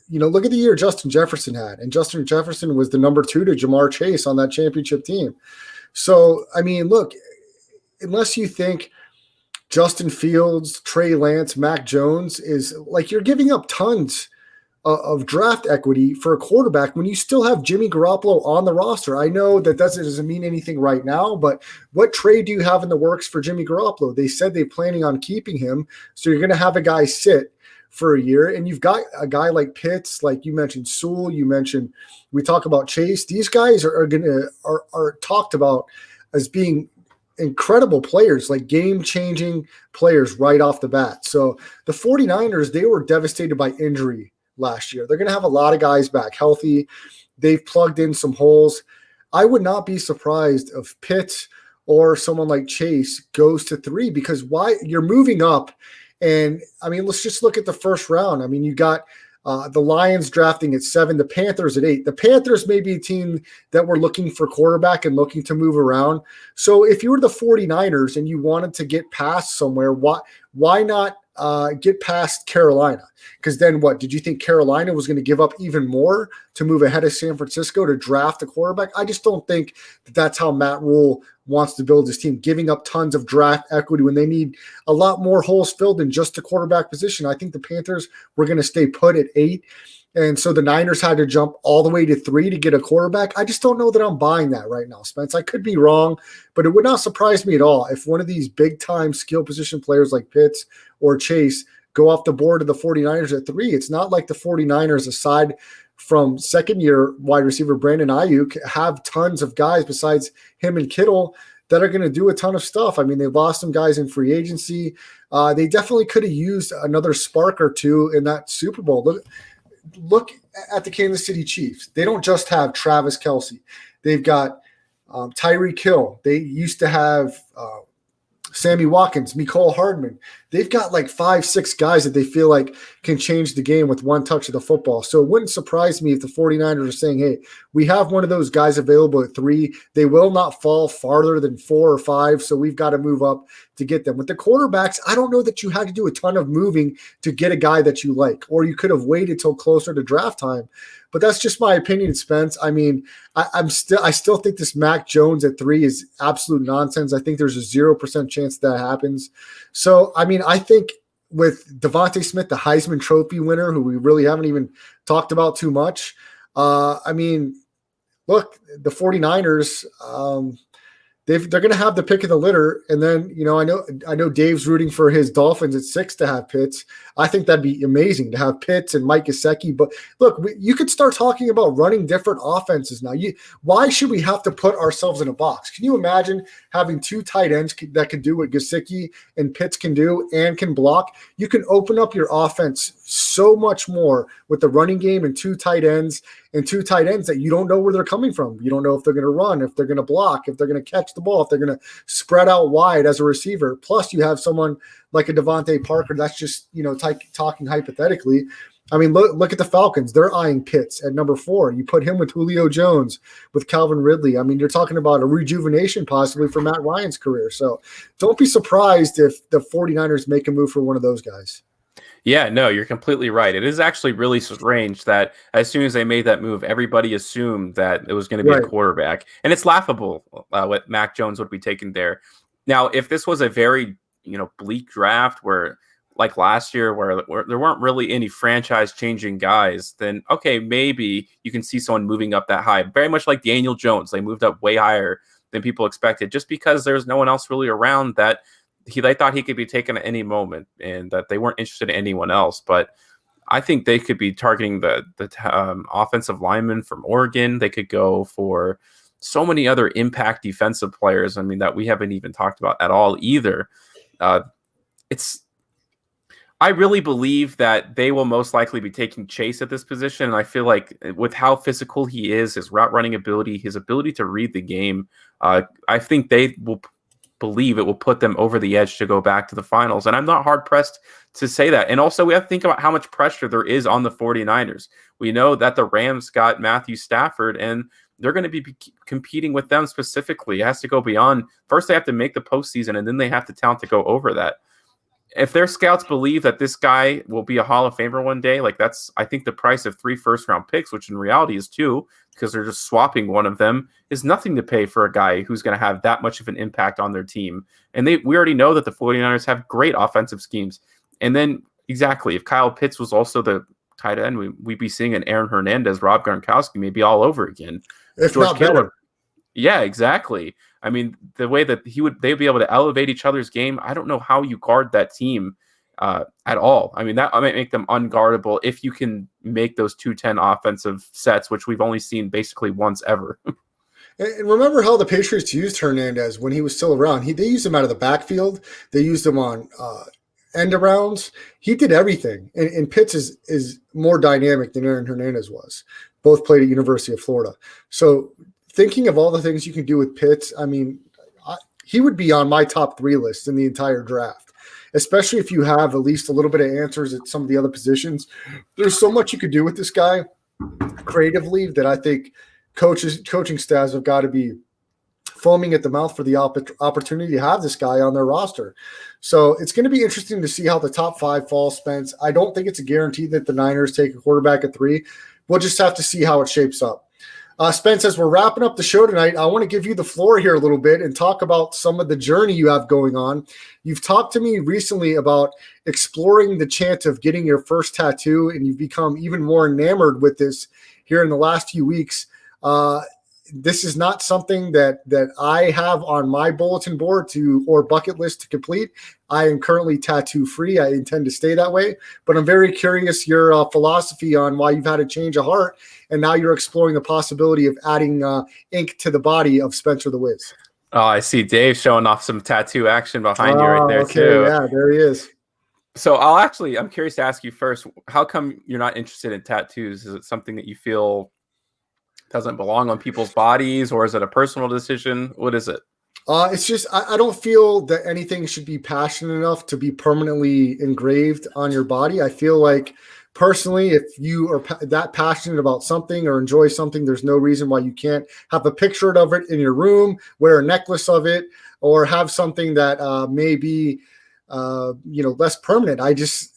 look at the year Justin Jefferson had. And Justin Jefferson was the number 2 to Jamar Chase on that championship team. So, I mean, look, unless you think Justin Fields, Trey Lance, Mac Jones is like, you're giving up tons of draft equity for a quarterback when you still have Jimmy Garoppolo on the roster. I know that doesn't mean anything right now, but what trade do you have in the works for Jimmy Garoppolo? They said they're planning on keeping him, so you're going to have a guy sit for a year, and you've got a guy like Pitts, like you mentioned Sewell, we talk about Chase. These guys are talked about as being incredible players, like game-changing players right off the bat. So the 49ers, they were devastated by injury last year. They're going to have a lot of guys back healthy. They've plugged in some holes. I would not be surprised if Pitts or someone like Chase goes to 3, because why you're moving up. And I mean, let's just look at the first round. I mean, you got the Lions drafting at 7, the Panthers at 8. The Panthers may be a team that we're looking for quarterback and looking to move around. So if you were the 49ers and you wanted to get past somewhere, why not get past Carolina? Because then what? Did you think Carolina was going to give up even more to move ahead of San Francisco to draft a quarterback? I just don't think that's how Matt Rule wants to build his team, giving up tons of draft equity when they need a lot more holes filled than just the quarterback position. I think the Panthers were going to stay put at 8. And so the Niners had to jump all the way to 3 to get a quarterback. I just don't know that I'm buying that right now, Spence. I could be wrong, but it would not surprise me at all if one of these big-time skill position players like Pitts or Chase go off the board of the 49ers at 3. It's not like the 49ers, aside from second-year wide receiver Brandon Ayuk, have tons of guys besides him and Kittle that are going to do a ton of stuff. I mean, they've lost some guys in free agency. They definitely could have used another spark or two in that Super Bowl. Look at the Kansas City Chiefs. They don't just have Travis Kelce. They've got Tyreek Hill. They used to have Sammy Watkins, Mecole Hardman. They've got like 5-6 guys that they feel like can change the game with one touch of the football. So it wouldn't surprise me if the 49ers are saying, hey, we have one of those guys available at 3. They will not fall farther than 4 or 5, so we've got to move up to get them. With the quarterbacks, I don't know that you had to do a ton of moving to get a guy that you like, or you could have waited till closer to draft time. But that's just my opinion, Spence. I mean, I still think this Mac Jones at 3 is absolute nonsense. I think there's a 0% chance that happens. So, I mean, I think with Devontae Smith, the Heisman Trophy winner, who we really haven't even talked about too much. I mean, look, the 49ers, they're going to have the pick of the litter. And then, I know Dave's rooting for his Dolphins at 6 to have Pitts. I think that'd be amazing to have Pitts and Mike Gesicki. But look, you could start talking about running different offenses now. Why should we have to put ourselves in a box? Can you imagine having 2 tight ends that can do what Gesicki and Pitts can do and can block? You can open up your offense so much more with the running game and 2 tight ends that you don't know where they're coming from. You don't know if they're going to run, if they're going to block, if they're going to catch the ball, if they're going to spread out wide as a receiver. Plus, you have someone like a Devontae Parker. That's just, talking hypothetically. I mean, look at the Falcons. They're eyeing Pitts at number 4. You put him with Julio Jones, with Calvin Ridley. I mean, you're talking about a rejuvenation possibly for Matt Ryan's career. So don't be surprised if the 49ers make a move for one of those guys. Yeah, no, you're completely right. It is actually really strange that as soon as they made that move, everybody assumed that it was going to be a quarterback. And it's laughable what Mac Jones would be taking there. Now, if this was a very, bleak draft where like last year where there weren't really any franchise-changing guys, then, okay, maybe you can see someone moving up that high. Very much like Daniel Jones. They moved up way higher than people expected just because there's no one else really around that they thought he could be taken at any moment and that they weren't interested in anyone else. But I think they could be targeting the offensive lineman from Oregon. They could go for so many other impact defensive players. I mean, that we haven't even talked about at all either. I really believe that they will most likely be taking Chase at this position. And I feel like with how physical he is, his route running ability, his ability to read the game, I think they will believe it will put them over the edge to go back to the finals. And I'm not hard pressed to say that. And also we have to think about how much pressure there is on the 49ers. We know that the Rams got Matthew Stafford and they're going to be competing with them specifically. It has to go beyond. First, they have to make the postseason and then they have the talent to go over that. If their scouts believe that this guy will be a Hall of Famer one day, like that's, I think the price of 3 first-round picks, which in reality is 2, because they're just swapping one of them, is nothing to pay for a guy who's going to have that much of an impact on their team. And we already know that the 49ers have great offensive schemes. And then, exactly, if Kyle Pitts was also the tight end, we'd be seeing an Aaron Hernandez, Rob Gronkowski maybe all over again. If George Kittle. Better. Yeah, exactly. I mean, the way that they'd be able to elevate each other's game, I don't know how you guard that team at all. I mean, that might make them unguardable if you can make those 2-10 offensive sets, which we've only seen basically once ever. And remember how the Patriots used Hernandez when he was still around. They used him out of the backfield. They used him on end arounds. He did everything. And Pitts is more dynamic than Aaron Hernandez was. Both played at University of Florida. So thinking of all the things you can do with Pitts, I mean, he would be on my top 3 list in the entire draft, especially if you have at least a little bit of answers at some of the other positions. There's so much you could do with this guy creatively that I think coaching staffs have got to be foaming at the mouth for the opportunity to have this guy on their roster. So it's going to be interesting to see how the top 5 falls, Spence. I don't think it's a guarantee that the Niners take a quarterback at 3. We'll just have to see how it shapes up. Spence, as we're wrapping up the show tonight, I want to give you the floor here a little bit and talk about some of the journey you have going on. You've talked to me recently about exploring the chance of getting your first tattoo, and you've become even more enamored with this here in the last few weeks. This is not something that I have on my bulletin board or bucket list to complete. I am currently tattoo free. I intend to stay that way, but I'm very curious your philosophy on why you've had a change of heart and now you're exploring the possibility of adding ink to the body of Spencer the Wiz. Oh, I see Dave showing off some tattoo action behind you right there too. Yeah, there he is. So I'm curious to ask you first, how come you're not interested in tattoos? Is it something that you feel doesn't belong on people's bodies, or is it a personal decision? What is it? It's just I don't feel that anything should be passionate enough to be permanently engraved on your body. I feel like personally, if you are that passionate about something or enjoy something, there's no reason why you can't have a picture of it in your room, wear a necklace of it, or have something that may be less permanent. It's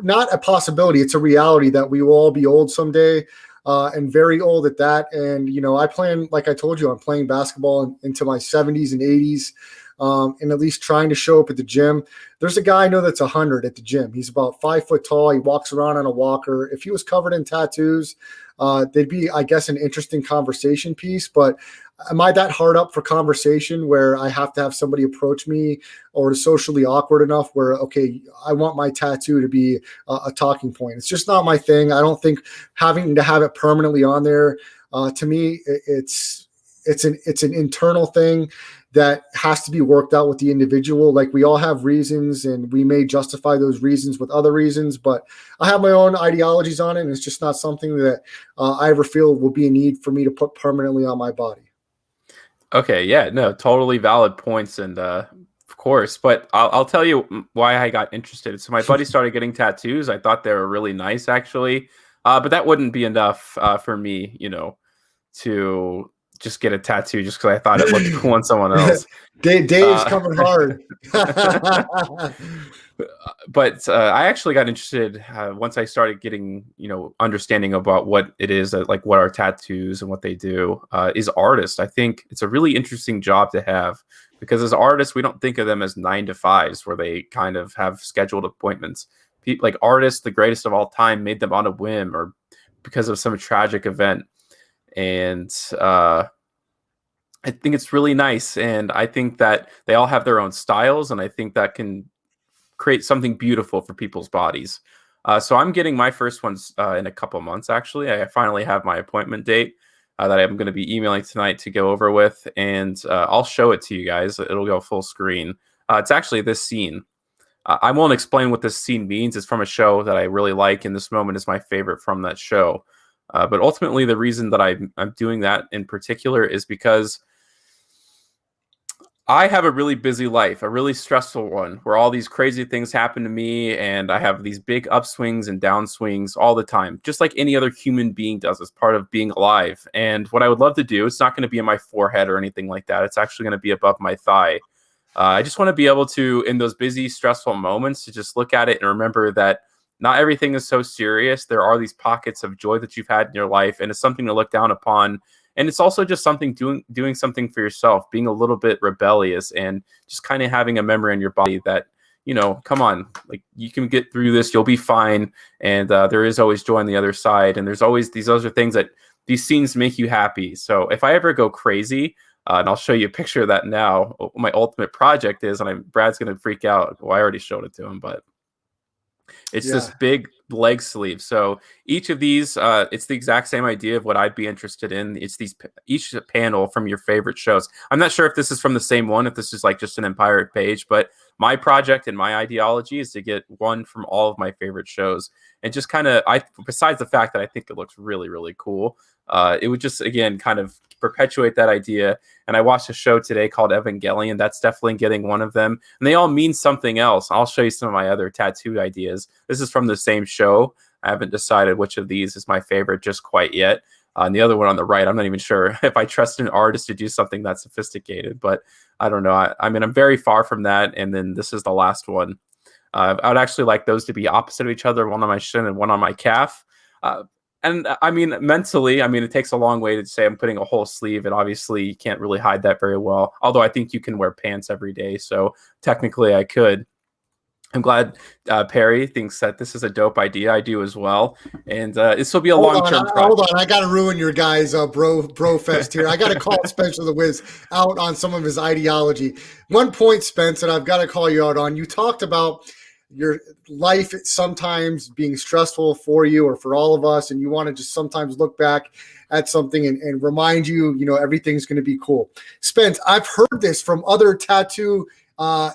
not a possibility. It's a reality that we will all be old someday. And very old at that. And, I plan, like I told you, I'm playing basketball into my 70s and 80s. and at least trying to show up at the gym. There's a guy I know that's 100 at the gym. He's about 5 foot tall. He walks around on a walker. If he was covered in tattoos, they'd be, I guess, an interesting conversation piece. But am I that hard up for conversation where I have to have somebody approach me or socially awkward enough where, okay, I want my tattoo to be a talking point? It's just not my thing. I don't think having to have it permanently on there, to me, it's an internal thing that has to be worked out with the individual. Like, we all have reasons and we may justify those reasons with other reasons, but I have my own ideologies on it. And it's just not something that I ever feel will be a need for me to put permanently on my body. Okay. Yeah, no, totally valid points. And, of course, but I'll tell you why I got interested. So my buddy started getting tattoos. I thought they were really nice, actually. But that wouldn't be enough for me, to just get a tattoo just because I thought it looked cool on someone else. Dave's coming hard. But I actually got interested once I started getting, understanding about what it is, like what are tattoos and what they do, is artists. I think it's a really interesting job to have because as artists, we don't think of them as 9-to-5s where they kind of have scheduled appointments. People, like artists, the greatest of all time, made them on a whim or because of some tragic event. And I think it's really nice. And I think that they all have their own styles. And I think that can create something beautiful for people's bodies. So I'm getting my first ones in a couple months, actually. I finally have my appointment date that I'm going to be emailing tonight to go over with. And I'll show it to you guys. It'll go full screen. It's actually this scene. I won't explain what this scene means. It's from a show that I really like. And this moment is my favorite from that show. But ultimately, the reason that I'm doing that in particular is because I have a really busy life, a really stressful one, where all these crazy things happen to me, and I have these big upswings and downswings all the time, just like any other human being does as part of being alive. And what I would love to do, it's not going to be in my forehead or anything like that. It's actually going to be above my thigh. I just want to be able to, in those busy, stressful moments, to just look at it and remember that not everything is so serious. There are these pockets of joy that you've had in your life, and it's something to look down upon. And it's also just something doing something for yourself, being a little bit rebellious and just kind of having a memory in your body that, come on, like you can get through this. You'll be fine. And there is always joy on the other side. And there's always these other things that these scenes make you happy. So if I ever go crazy, and I'll show you a picture of that now, what my ultimate project is, and Brad's going to freak out. Well, I already showed it to him, but it's this big leg sleeve. So each of these, it's the exact same idea of what I'd be interested in. It's each panel from your favorite shows. I'm not sure if this is from the same one, if this is like just an Empire page, but my project and my ideology is to get one from all of my favorite shows. And just kind of, besides the fact that I think it looks really, really cool, it would just, again, kind of perpetuate that idea. And I watched a show today called Evangelion. That's definitely getting one of them. And they all mean something else. I'll show you some of my other tattoo ideas. This is from the same show. I haven't decided which of these is my favorite just quite yet. And the other one on the right, I'm not even sure if I trust an artist to do something that sophisticated, but I don't know. I mean, I'm very far from that. And then this is the last one. I would actually like those to be opposite of each other, one on my shin and one on my calf. And I mean, mentally, it takes a long way to say I'm putting a whole sleeve, and obviously you can't really hide that very well. Although I think you can wear pants every day, so technically I could. I'm glad Perry thinks that this is a dope idea. I do as well, and this will be a long-term project. Hold on, I got to ruin your guys' bro fest here. I got to call Spencer the Wiz out on some of his ideology. One point, Spence, that I've got to call you out on. You talked about your life sometimes being stressful for you or for all of us, and you want to just sometimes look back at something and remind you, everything's going to be cool. Spence, I've heard this from other tattoo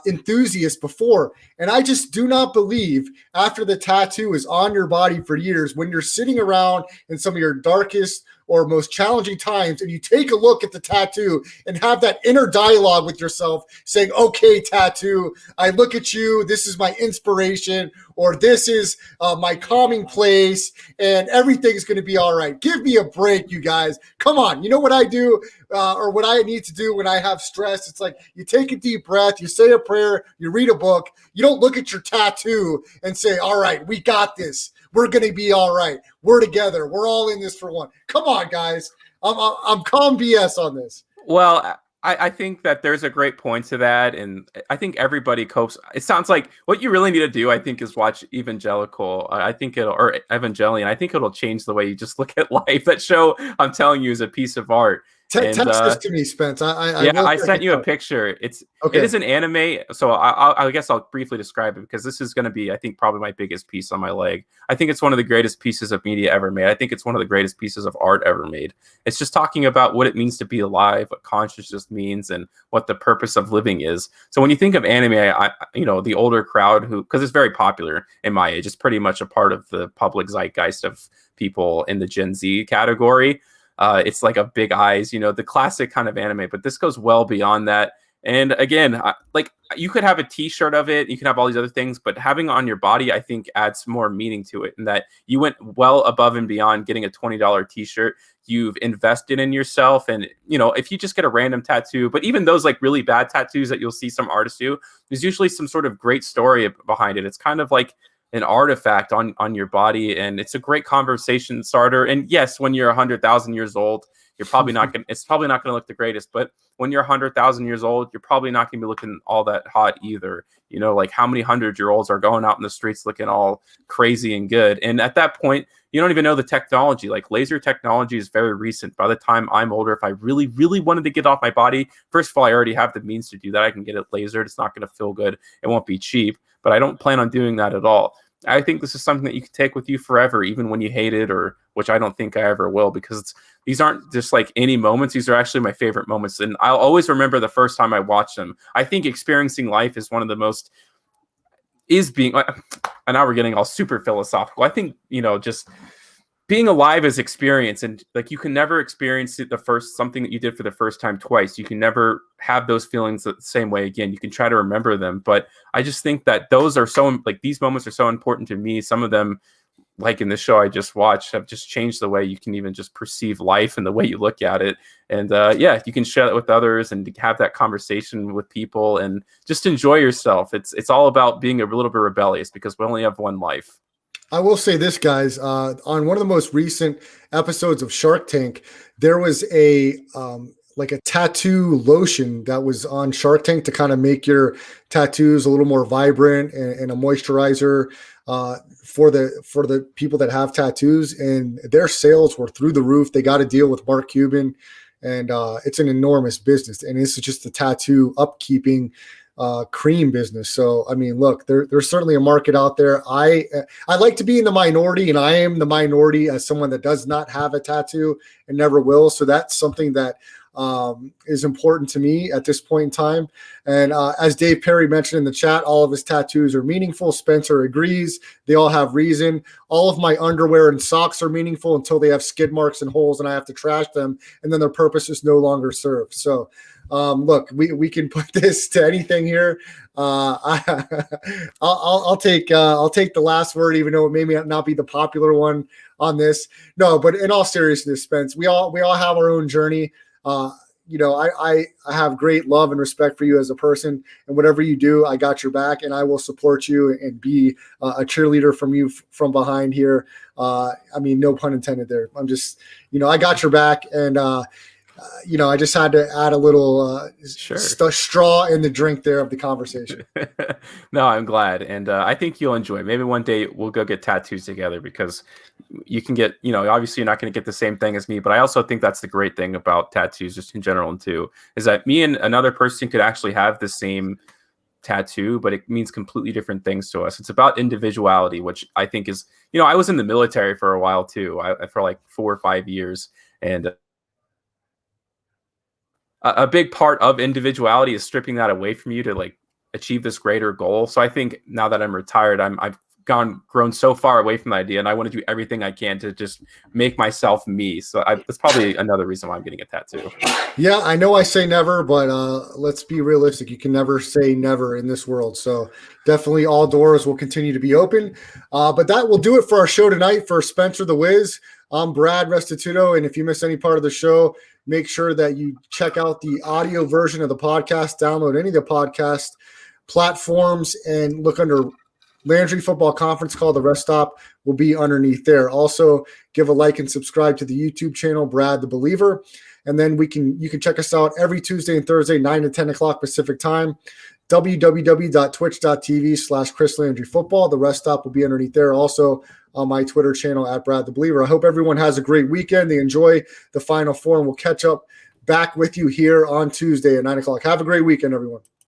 enthusiasts before, and I just do not believe after the tattoo is on your body for years, when you're sitting around in some of your darkest or most challenging times, and you take a look at the tattoo and have that inner dialogue with yourself saying, okay, tattoo, I look at you, this is my inspiration, or this is my calming place, and everything's going to be all right. Give me a break, you guys. Come on. You know what I do or what I need to do when I have stress? It's like you take a deep breath, you say a prayer, you read a book. You don't look at your tattoo and say, all right, we got this. We're going to be all right. We're together. We're all in this for one. Come on, guys. I'm calling BS on this. Well, I think that there's a great point to that, and I think everybody copes. It sounds like what you really need to do, I think, is watch Evangelical. I think or Evangelion. I think it'll change the way you just look at life. That show, I'm telling you, is a piece of art. Text this to me, Spence. I sent you a picture. It is an anime, so I guess I'll briefly describe it because this is going to be, I think, probably my biggest piece on my leg. I think it's one of the greatest pieces of media ever made. I think it's one of the greatest pieces of art ever made. It's just talking about what it means to be alive, what consciousness means, and what the purpose of living is. So when you think of anime, the older crowd because it's very popular in my age, it's pretty much a part of the public zeitgeist of people in the Gen Z category. It's like a Big Eyes, the classic kind of anime, but this goes well beyond that. And again, you could have a t-shirt of it, you can have all these other things, but having it on your body, I think adds more meaning to it. And that you went well above and beyond getting a $20 t-shirt. You've invested in yourself. And, if you just get a random tattoo, but even those like really bad tattoos that you'll see some artists do, there's usually some sort of great story behind it. It's kind of like an artifact on your body, and it's a great conversation starter. And yes, when you're 100,000 years old, you're probably not going. It's probably not going to look the greatest. But when you're 100,000 years old, you're probably not going to be looking all that hot either. Like how many 100-year-olds are going out in the streets looking all crazy and good? And at that point, you don't even know the technology. Like laser technology is very recent. By the time I'm older, if I really, really wanted to get off my body, first of all, I already have the means to do that. I can get it lasered. It's not going to feel good. It won't be cheap. But I don't plan on doing that at all. I think this is something that you can take with you forever, even when you hate it, or which I don't think I ever will, because these aren't just like any moments. These are actually my favorite moments. And I'll always remember the first time I watched them. I think experiencing life is one of the most and now we're getting all super philosophical. I think, just being alive is experience, and like you can never experience something that you did for the first time twice. You can never have those feelings the same way again. You can try to remember them, but I just think that those are these moments are so important to me. Some of them, like in the show I just watched, have just changed the way you can even just perceive life and the way you look at it. And you can share it with others and have that conversation with people and just enjoy yourself. It's all about being a little bit rebellious because we only have one life. I will say this, guys. On one of the most recent episodes of Shark Tank, there was a tattoo lotion that was on Shark Tank to kind of make your tattoos a little more vibrant and a moisturizer for the people that have tattoos. And their sales were through the roof. They got a deal with Mark Cuban, and it's an enormous business. And this is just the tattoo upkeeping cream business. So, I mean, look, there's certainly a market out there. I like to be in the minority, and I am the minority as someone that does not have a tattoo and never will. So that's something that is important to me at this point in time. And as Dave Perry mentioned in the chat, all of his tattoos are meaningful. Spencer agrees. They all have reason. All of my underwear and socks are meaningful until they have skid marks and holes and I have to trash them, and then their purpose is no longer served. So look, we can put this to anything here. I'll take the last word, even though it may not be the popular one on this. No, but in all seriousness, Spence, we all have our own journey. I have great love and respect for you as a person, and whatever you do, I got your back, and I will support you and be a cheerleader from behind here. I mean, no pun intended there. I'm just, I got your back, and I just had to add a little straw in the drink there of the conversation. No, I'm glad. And I think you'll enjoy it. Maybe one day we'll go get tattoos together, because you can get, obviously you're not going to get the same thing as me, but I also think that's the great thing about tattoos just in general too, is that me and another person could actually have the same tattoo, but it means completely different things to us. It's about individuality, which I think is, I was in the military for a while too, for like 4 or 5 years. And a big part of individuality is stripping that away from you to like achieve this greater goal. So I think now that I'm retired, I've grown so far away from the idea, and I want to do everything I can to just make myself me. So that's probably another reason why I'm getting a tattoo. Yeah, I know I say never, but let's be realistic. You can never say never in this world. So definitely all doors will continue to be open. But that will do it for our show tonight. For Spencer the Wiz, I'm Brad Restituto. And if you miss any part of the show, make sure that you check out the audio version of the podcast, download any of the podcast platforms, and look under Landry Football Conference Call. The rest stop will be underneath there. Also, give a like and subscribe to the YouTube channel, Brad the Believer. And then you can check us out every Tuesday and Thursday, 9 to 10 o'clock Pacific time. www.twitch.tv/Chris Landry Football. The rest stop will be underneath there. Also on my Twitter channel at Brad the Believer. I hope everyone has a great weekend. They enjoy the Final Four, and we'll catch up back with you here on Tuesday at 9 o'clock. Have a great weekend, everyone.